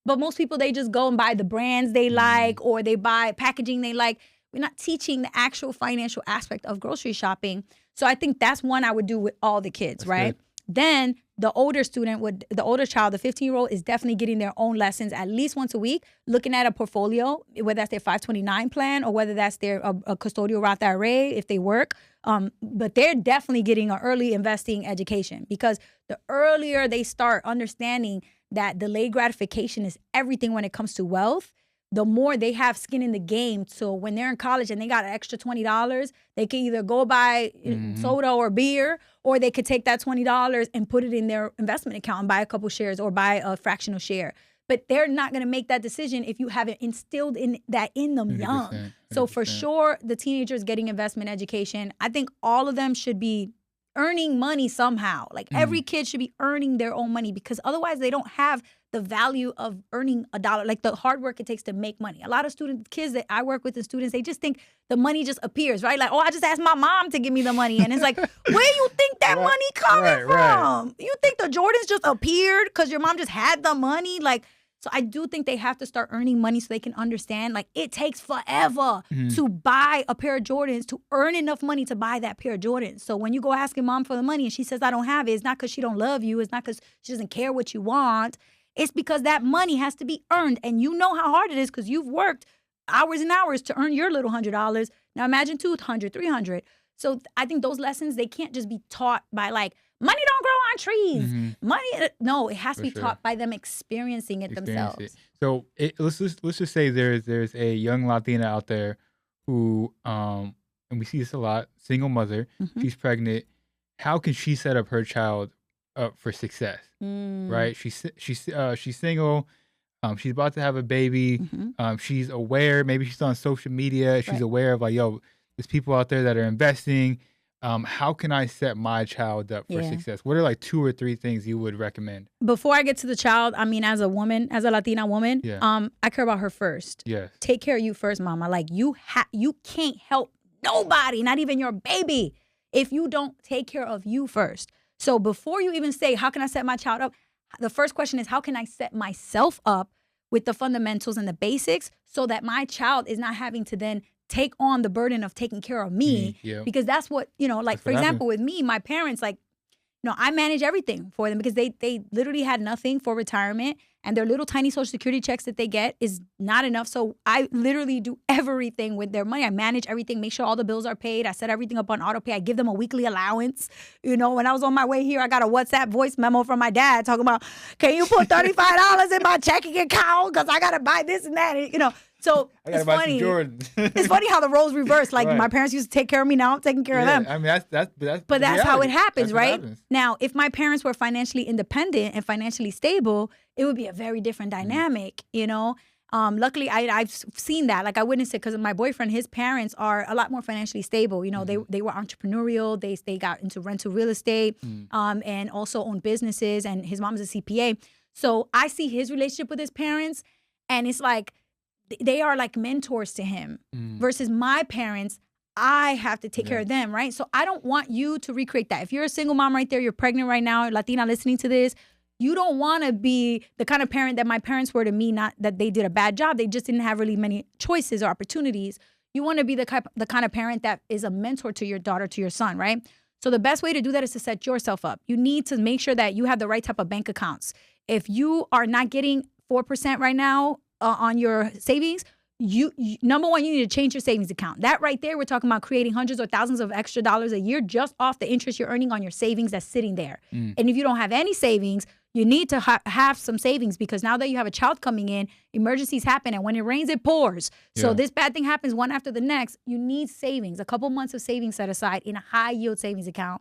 A: But most people, they just go and buy the brands they like, or they buy packaging they like. We're not teaching the actual financial aspect of grocery shopping. So I think that's one I would do with all the kids, right? Then the older child, the 15-year-old, is definitely getting their own lessons at least once a week, looking at a portfolio, whether that's their 529 plan or whether that's their a custodial Roth IRA if they work. But they're definitely getting an early investing education, because the earlier they start understanding that delayed gratification is everything when it comes to wealth, the more they have skin in the game. So when they're in college and they got an extra $20, they can either go buy soda or beer, or they could take that $20 and put it in their investment account and buy a couple shares or buy a fractional share. But they're not going to make that decision if you haven't instilled in them young. 100%. So for sure, the teenagers getting investment education, I think all of them should be earning money somehow. Like every kid should be earning their own money, because otherwise they don't have the value of earning $1, like the hard work it takes to make money. A lot of kids that I work with, and students, they just think the money just appears, right? Like, oh, I just asked my mom to give me the money. And it's like, where you think that money coming from? You think the Jordans just appeared because your mom just had the money? Like, so I do think they have to start earning money so they can understand, like, it takes forever to buy a pair of Jordans, to earn enough money to buy that pair of Jordans. So when you go asking mom for the money and she says, I don't have it, it's not because she don't love you. It's not because she doesn't care what you want. It's because that money has to be earned. And you know how hard it is because you've worked hours and hours to earn your little $100. Now imagine $200, $300. So I think those lessons, they can't just be taught by like, money don't grow on trees. Money, no, it has to be taught by them experiencing it themselves.
B: So let's just say there's a young Latina out there who, and we see this a lot, single mother, she's pregnant. How can she set up her child up for success? Right? She's single. She's about to have a baby. She's aware. Maybe she's on social media. She's aware of like, yo, there's people out there that are investing. How can I set my child up for success? What are like 2 or 3 things you would recommend? Before
A: I get to the child, I mean, as a woman, as a Latina woman, I care about her first.
B: Yes.
A: Take care of you first, mama. Like you can't help nobody, not even your baby, if you don't take care of you first. So before you even say, how can I set my child up? The first question is, how can I set myself up with the fundamentals and the basics so that my child is not having to then take on the burden of taking care of me? Because that's what, like, for example, with me, my parents, like, I manage everything for them because they literally had nothing for retirement, and their little tiny Social Security checks that they get is not enough. So I literally do everything with their money. I manage everything, make sure all the bills are paid. I set everything up on auto pay. I give them a weekly allowance. When I was on my way here, I got a WhatsApp voice memo from my dad talking about, can you put $35 in my checking account because I got to buy this and that, So it's funny. It's funny how the roles reverse. Like my parents used to take care of me. Now I'm taking care of them.
B: I mean, that's
A: but that's how it happens, right?
B: Happens.
A: Now, if my parents were financially independent and financially stable, it would be a very different dynamic, Luckily, I've seen that. Like, I witnessed it because of my boyfriend. His parents are a lot more financially stable. They were entrepreneurial. They got into rental real estate and also owned businesses. And his mom is a CPA. So I see his relationship with his parents, and it's like, they are like mentors to him versus my parents. I have to take care of them, right? So I don't want you to recreate that. If you're a single mom right there, you're pregnant right now, Latina listening to this, you don't want to be the kind of parent that my parents were to me, not that they did a bad job. They just didn't have really many choices or opportunities. You want to be the kind of parent that is a mentor to your daughter, to your son, right? So the best way to do that is to set yourself up. You need to make sure that you have the right type of bank accounts. If you are not getting 4% right now, on your savings, you number one, you need to change your savings account. That right there, we're talking about creating hundreds or thousands of extra dollars a year just off the interest you're earning on your savings that's sitting there. And if you don't have any savings, you need to have some savings, because now that you have a child coming in, emergencies happen, and when it rains, it pours. So this bad thing happens one after the next. You need savings, a couple months of savings set aside in a high yield savings account.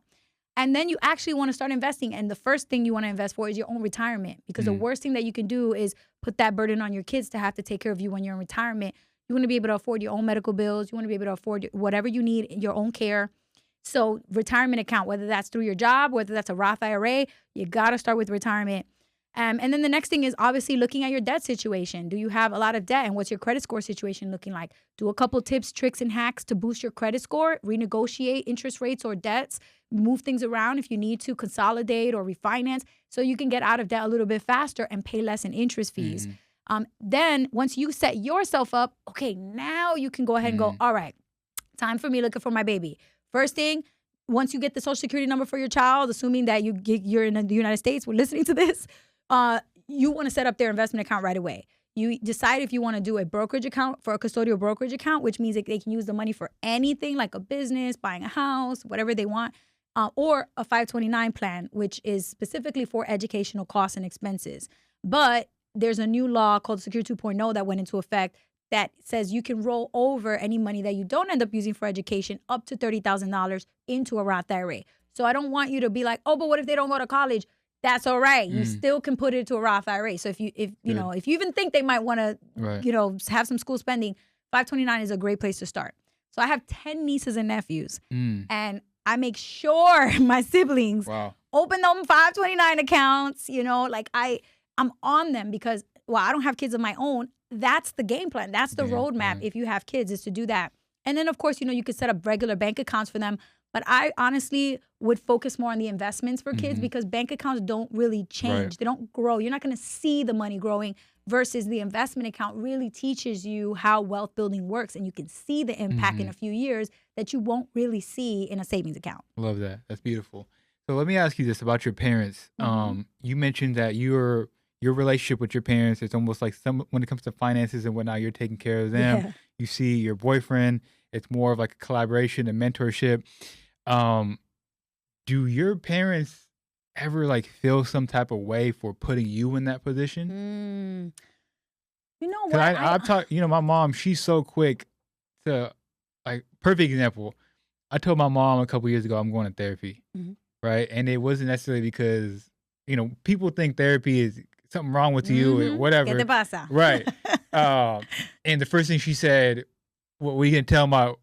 A: And then you actually want to start investing. And the first thing you want to invest for is your own retirement, because the worst thing that you can do is put that burden on your kids to have to take care of you when you're in retirement. You want to be able to afford your own medical bills. You want to be able to afford whatever you need, your own care. So retirement account, whether that's through your job, whether that's a Roth IRA, you got to start with retirement. And then the next thing is obviously looking at your debt situation. Do you have a lot of debt, and what's your credit score situation looking like? Do a couple tips, tricks, and hacks to boost your credit score, renegotiate interest rates or debts, move things around if you need to, consolidate or refinance so you can get out of debt a little bit faster and pay less in interest fees. Then once you set yourself up, okay, now you can go ahead and go, all right, time for me looking for my baby. First thing, once you get the Social Security number for your child, assuming that you're in the United States, we're listening to this, you want to set up their investment account right away. You decide if you want to do a brokerage account for a custodial brokerage account, which means that they can use the money for anything like a business, buying a house, whatever they want, or a 529 plan, which is specifically for educational costs and expenses. But there's a new law called Security 2.0 that went into effect that says you can roll over any money that you don't end up using for education up to $30,000 into a Roth IRA. So I don't want you to be like, oh, but what if they don't go to college? That's all right. You still can put it into a Roth IRA. So if you even think they might want to, have some school spending, 529 is a great place to start. So I have 10 nieces and nephews, and I make sure my siblings open them 529 accounts. I'm on them because, I don't have kids of my own. That's the game plan. That's the roadmap. If you have kids, is to do that. And then, of course, you could set up regular bank accounts for them. But I honestly would focus more on the investments for kids, because bank accounts don't really change. They don't grow. You're not going to see the money growing, versus the investment account really teaches you how wealth building works. And you can see the impact in a few years that you won't really see in a savings account.
B: Love that. That's beautiful. So let me ask you this about your parents. You mentioned that your relationship with your parents, it's almost like when it comes to finances and whatnot, you're taking care of them.
A: Yeah.
B: You see your boyfriend, it's more of like a collaboration and mentorship. Do your parents ever feel some type of way for putting you in that position?
A: You know what?
B: I've talked, my mom, she's so quick to, perfect example. I told my mom a couple years ago I'm going to therapy, right? And it wasn't necessarily because, people think therapy is something wrong with you or whatever.
A: ¿Qué te pasa?
B: Right. And the first thing she said, "What were you gonna tell them? Are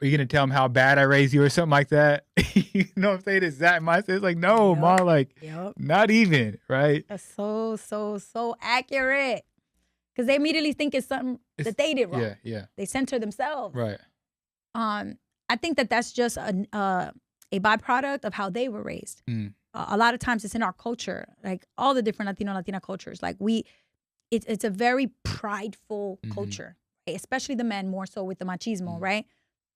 B: you gonna tell them how bad I raised you or something like that?" You know what I'm saying? It's that mindset. It's like, no, Mom, not even, right?
A: That's so accurate. Because they immediately think it's something that they did wrong.
B: Yeah.
A: They center themselves.
B: Right.
A: I think that's just a byproduct of how they were raised. a lot of times it's in our culture, like all the different Latina cultures. Like it's a very prideful culture, right? Especially the men more so with the machismo, right?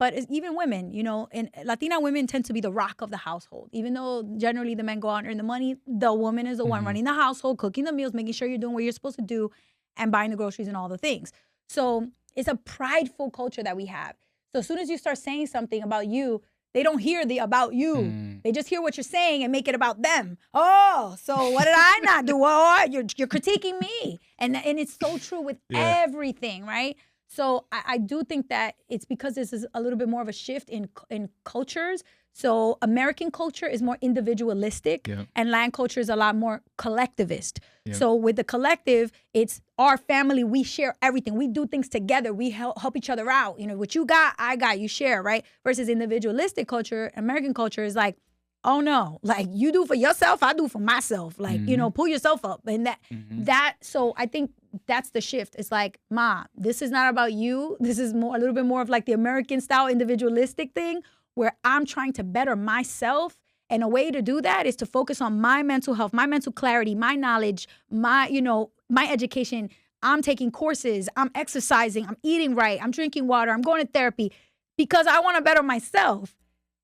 A: But it's even women, you know, and Latina women tend to be the rock of the household. Even though generally the men go out and earn the money, the woman is the one running the household, cooking the meals, making sure you're doing what you're supposed to do, and buying the groceries and all the things. So it's a prideful culture that we have. So as soon as you start saying something about you, they don't hear the about you. They just hear what you're saying and make it about them. Oh, so what did I not do? Well, you're critiquing me. And it's so true with everything, right? So I do think that it's because this is a little bit more of a shift in cultures. So American culture is more individualistic and land culture is a lot more collectivist. So with the collective, it's our family. We share everything. We do things together. We help each other out. You know, what you got, I got, you share, right? Versus individualistic culture, American culture is like, oh no, like you do for yourself, I do for myself. Like, you know, pull yourself up. And so I think that's the shift. It's like, Ma, this is not about you. This is a little bit more of like the American style individualistic thing where I'm trying to better myself. And a way to do that is to focus on my mental health, my mental clarity, my knowledge, my education. I'm taking courses, I'm exercising, I'm eating right, I'm drinking water, I'm going to therapy because I want to better myself.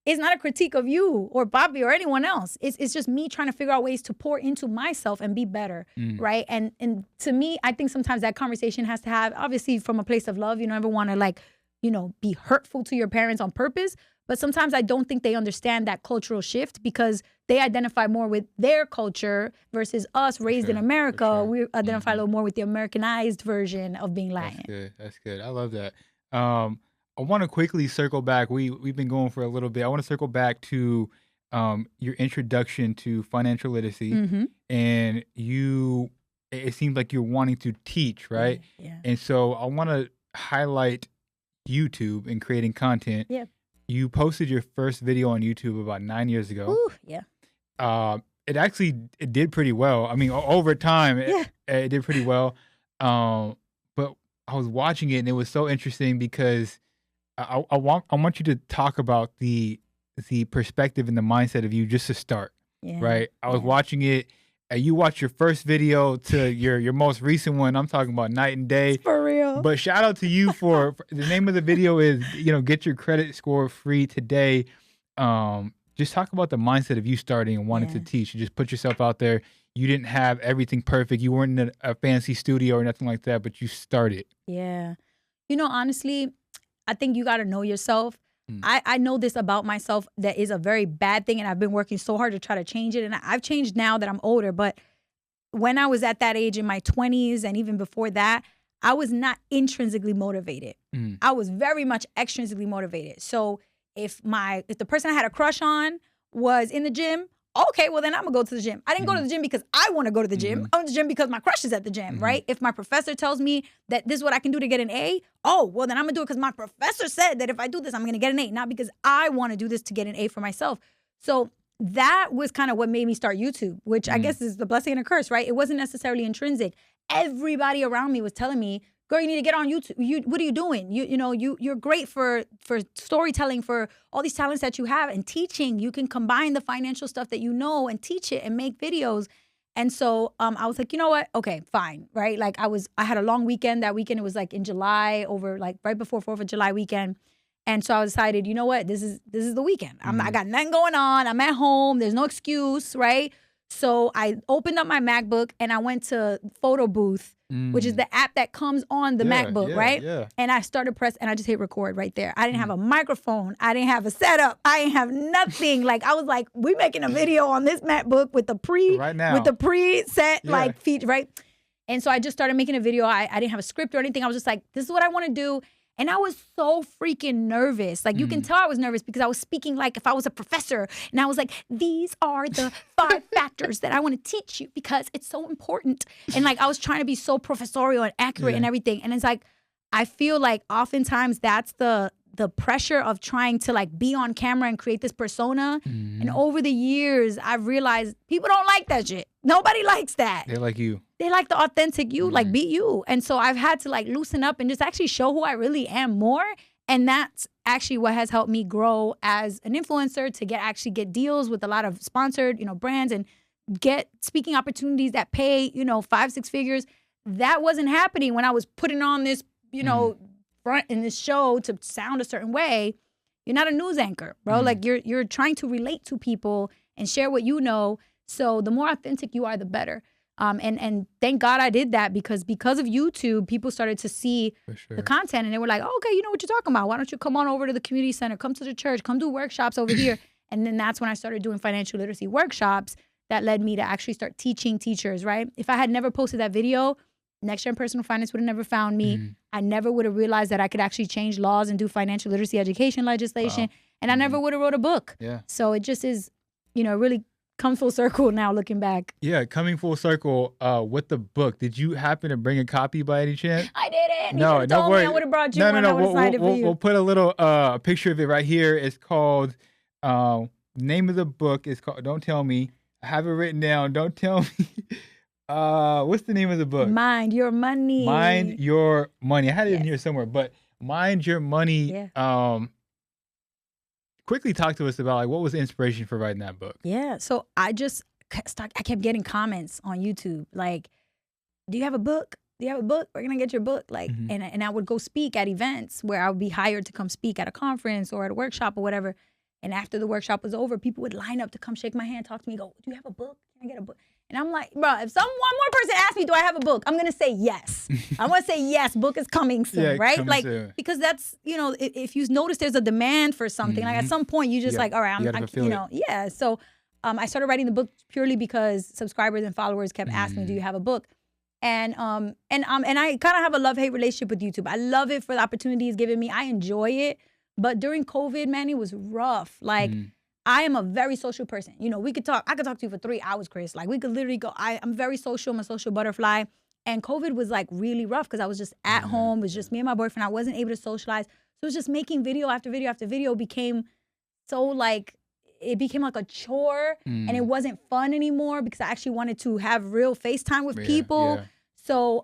A: It's not a critique of you or Bobby or anyone else. It's just me trying to figure out ways to pour into myself and be better, right? And to me, I think sometimes that conversation has to have, obviously from a place of love. You never want to like, you know, be hurtful to your parents on purpose. But sometimes I don't think they understand that cultural shift because they identify more with their culture versus us raised in America. We identify a little more with the Americanized version of being Latin.
B: That's good. I love that. I want to quickly circle back. We've been going for a little bit. I want to circle back to your introduction to financial literacy, and it seems like you're wanting to teach, right?
A: Yeah.
B: And so I want to highlight YouTube and creating content.
A: Yeah.
B: You posted your first video on YouTube about 9 years ago.
A: Ooh, yeah.
B: It did pretty well. I mean, over time, it did pretty well. But I was watching it and it was so interesting because I want you to talk about the perspective and the mindset of you just to start, right? I was watching it. You watched your first video to your most recent one. I'm talking about night and day.
A: It's for real.
B: But shout out to you for the name of the video is, get your credit score free today. Just talk about the mindset of you starting and wanting to teach. You just put yourself out there. You didn't have everything perfect. You weren't in a fancy studio or nothing like that, but you started.
A: Yeah. Honestly, I think you got to know yourself. I know this about myself that is a very bad thing, and I've been working so hard to try to change it. And I've changed now that I'm older, but when I was at that age in my 20s and even before that, I was not intrinsically motivated. I was very much extrinsically motivated. So if the person I had a crush on was in the gym, okay, well then I'm gonna go to the gym. I didn't go to the gym because I want to go to the gym. I went to the gym because my crush is at the gym, right? If my professor tells me that this is what I can do to get an A, oh, well then I'm gonna do it because my professor said that if I do this, I'm gonna get an A, not because I want to do this to get an A for myself. So that was kind of what made me start YouTube, which I guess is the blessing and a curse, right? It wasn't necessarily intrinsic. Everybody around me was telling me, girl, you need to get on YouTube. What are you doing? You're great for storytelling, for all these talents that you have, and teaching. You can combine the financial stuff that you know and teach it and make videos. And so I was like, you know what? Okay, fine, right? Like I had a long weekend. That weekend it was like in July, over like right before 4th of July weekend. And so I decided, you know what? This is the weekend. I got nothing going on. I'm at home. There's no excuse, right? So I opened up my MacBook and I went to Photo Booth, which is the app that comes on the MacBook, right? Yeah. And I started and I just hit record right there. I didn't have a microphone. I didn't have a setup. I didn't have nothing. Like I was like, we making a video on this MacBook with the preset like feature, right? And so I just started making a video. I didn't have a script or anything. I was just like, this is what I want to do. And I was so freaking nervous. Like, you can tell I was nervous because I was speaking like if I was a professor. And I was like, these are the 5 factors that I want to teach you because it's so important. And like, I was trying to be so professorial and accurate and everything. And it's like, I feel like oftentimes that's the pressure of trying to like be on camera and create this persona. And over the years, I've realized people don't like that shit. Nobody likes that.
B: They like you.
A: They like the authentic you, like be you. And so I've had to like loosen up and just actually show who I really am more. And that's actually what has helped me grow as an influencer to actually get deals with a lot of sponsored, brands and get speaking opportunities that pay, 5-6 figures. That wasn't happening when I was putting on this, front in this show to sound a certain way. You're not a news anchor, bro. Like you're trying to relate to people and share what you know. So the more authentic you are, the better. And thank God I did that because of YouTube, people started to see the content and they were like, oh, okay, you know what you're talking about. Why don't you come on over to the community center, come to the church, come do workshops over here. And then that's when I started doing financial literacy workshops that led me to actually start teaching teachers, right? If I had never posted that video, NextGen Personal Finance would have never found me. I never would have realized that I could actually change laws and do financial literacy education legislation. Wow. And I never would have wrote a book. Yeah. So it just is, really come full circle now looking back.
B: Yeah, coming full circle with the book. Did you happen to bring a copy by any chance?
A: I didn't.
B: No, don't worry.
A: I would have brought you one. I would have signed it for you.
B: We'll put a little picture of it right here. It's called, name of the book is called, don't tell me. I have it written down. Don't tell me. What's the name of the book?
A: Mind Your Money.
B: Mind Your Money. I had it in here somewhere, but Mind Your Money. Yeah. Quickly talk to us about like what was the inspiration for writing that book?
A: Yeah. So I kept getting comments on YouTube like, do you have a book? Do you have a book? We're gonna get your book. Like, and I would go speak at events where I would be hired to come speak at a conference or at a workshop or whatever. And after the workshop was over, people would line up to come shake my hand, talk to me, go, do you have a book? Can I get a book? And I'm like, bro, if one more person asks me, do I have a book? I'm going to say yes. I'm going to say yes, book is coming soon, right? Like, soon. Because that's, if you notice there's a demand for something, like at some point you just like, all right, yeah. So I started writing the book purely because subscribers and followers kept asking me, do you have a book? And I kind of have a love-hate relationship with YouTube. I love it for the opportunities given me. I enjoy it. But during COVID, man, it was rough. Like, I am a very social person. I could talk to you for 3 hours, Chris. Like, we could literally go. I'm very social. I'm a social butterfly. And COVID was, like, really rough because I was just at home. It was just me and my boyfriend. I wasn't able to socialize. So it was just making video after video after video became so, like, it became like a chore. And it wasn't fun anymore because I actually wanted to have real FaceTime with people. Yeah. So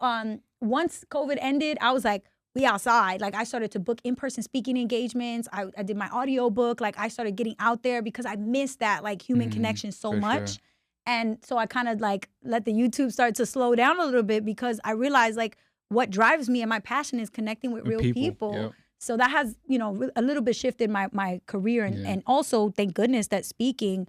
A: once COVID ended, I was like, we outside. Like I started to book in-person speaking engagements. I did my audio book. Like I started getting out there because I missed that like human connection so much. Sure. And so I kind of like let the YouTube start to slow down a little bit because I realized like what drives me and my passion is connecting with real people. Yep. So that has, a little bit shifted my career. And also thank goodness that speaking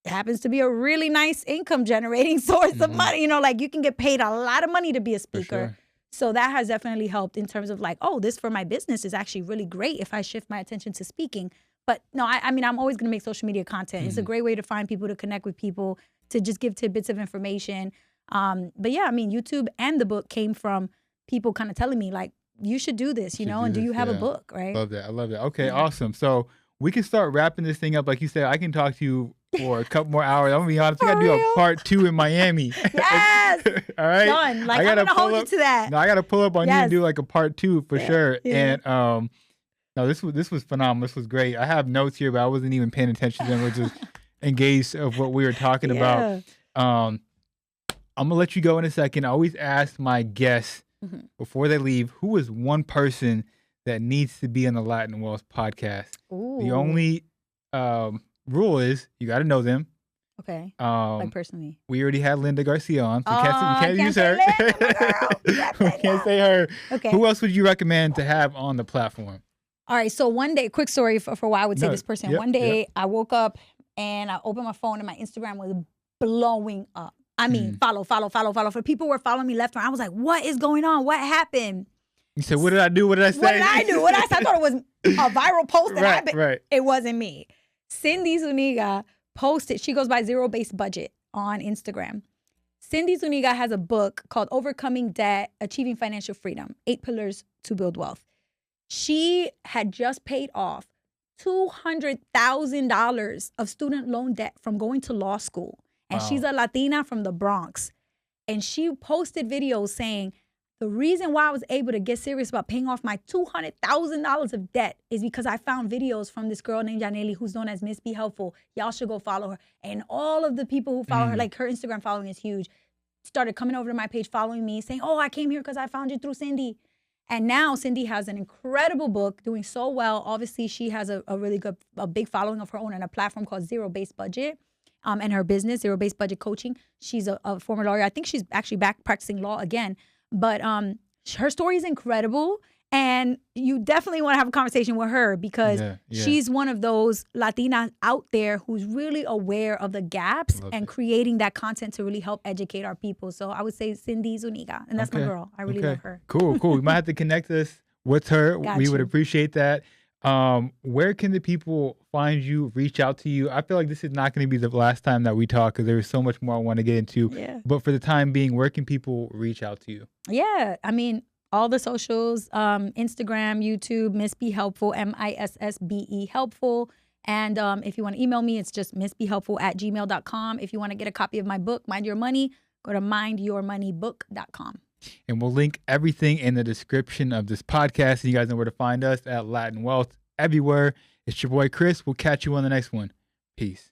A: happens to be a really nice income generating source of money. Like you can get paid a lot of money to be a speaker. So that has definitely helped in terms of like, oh, this for my business is actually really great if I shift my attention to speaking. But no, I mean, I'm always going to make social media content. It's a great way to find people, to connect with people, to just give tidbits of information. But yeah, I mean, YouTube and the book came from people kind of telling me like, you should do this, and do you have a book, right?
B: Love that. I love that. Okay, awesome. So we can start wrapping this thing up. Like you said, I can talk to you for a couple more hours. I'm gonna be honest. We gotta do a part 2 in Miami.
A: Yes.
B: All right.
A: Done. Like I'm gonna hold you to that.
B: No, I gotta pull up on you and do like a part 2 for sure. Yeah. And no, this was phenomenal. This was great. I have notes here, but I wasn't even paying attention to them. We're just engaged of what we were talking about. I'm gonna let you go in a second. I always ask my guests before they leave, who is one person that needs to be on the Latin Wealth podcast? Ooh. The only rule is you got to know them.
A: Okay. Like personally.
B: We already had Linda Garcia on, so you can't use her. We can't say her. Okay. Who else would you recommend to have on the platform?
A: All right. So one day, quick story for why I would say this person. One day I woke up and I opened my phone and my Instagram was blowing up. I mean, follow. For people were following me left and right. I was like, what is going on? What happened?
B: You said, what did I do? What did I say?
A: What did I do? What did I say? I thought it was a viral post that happened.
B: Right.
A: It wasn't me. Cindy Zuniga posted, she goes by Zero Based Budget on Instagram. Cindy Zuniga has a book called Overcoming Debt, Achieving Financial Freedom, 8 Pillars to Build Wealth. She had just paid off $200,000 of student loan debt from going to law school. And she's a Latina from the Bronx. And she posted videos saying, the reason why I was able to get serious about paying off my $200,000 of debt is because I found videos from this girl named Yanely, who's known as Miss Be Helpful. Y'all should go follow her. And all of the people who follow her, like her Instagram following is huge, started coming over to my page, following me, saying, oh, I came here because I found you through Cindy. And now Cindy has an incredible book doing so well. Obviously, she has a really good, a big following of her own and a platform called Zero Based Budget. And her business, Zero Based Budget Coaching. She's a former lawyer. I think she's actually back practicing law again. But her story is incredible. And you definitely want to have a conversation with her because she's one of those Latinas out there who's really aware of the gaps and creating that content to really help educate our people. So I would say Cindy Zuniga, and that's my girl. I really love her.
B: Cool. We might have to connect us with her. We would appreciate that. Where can the people find you, reach out to you? I feel like this is not going to be the last time that we talk because there's so much more I want to get into. Yeah. But for the time being, where can people reach out to you?
A: Yeah, I mean, all the socials, Instagram, YouTube, Miss Be Helpful, MISSBE Helpful. And if you want to email me, it's just missbehelpful@gmail.com. If you want to get a copy of my book, Mind Your Money, go to mindyourmoneybook.com.
B: And we'll link everything in the description of this podcast. And you guys know where to find us at Latin Wealth everywhere. It's your boy Chris. We'll catch you on the next one. Peace.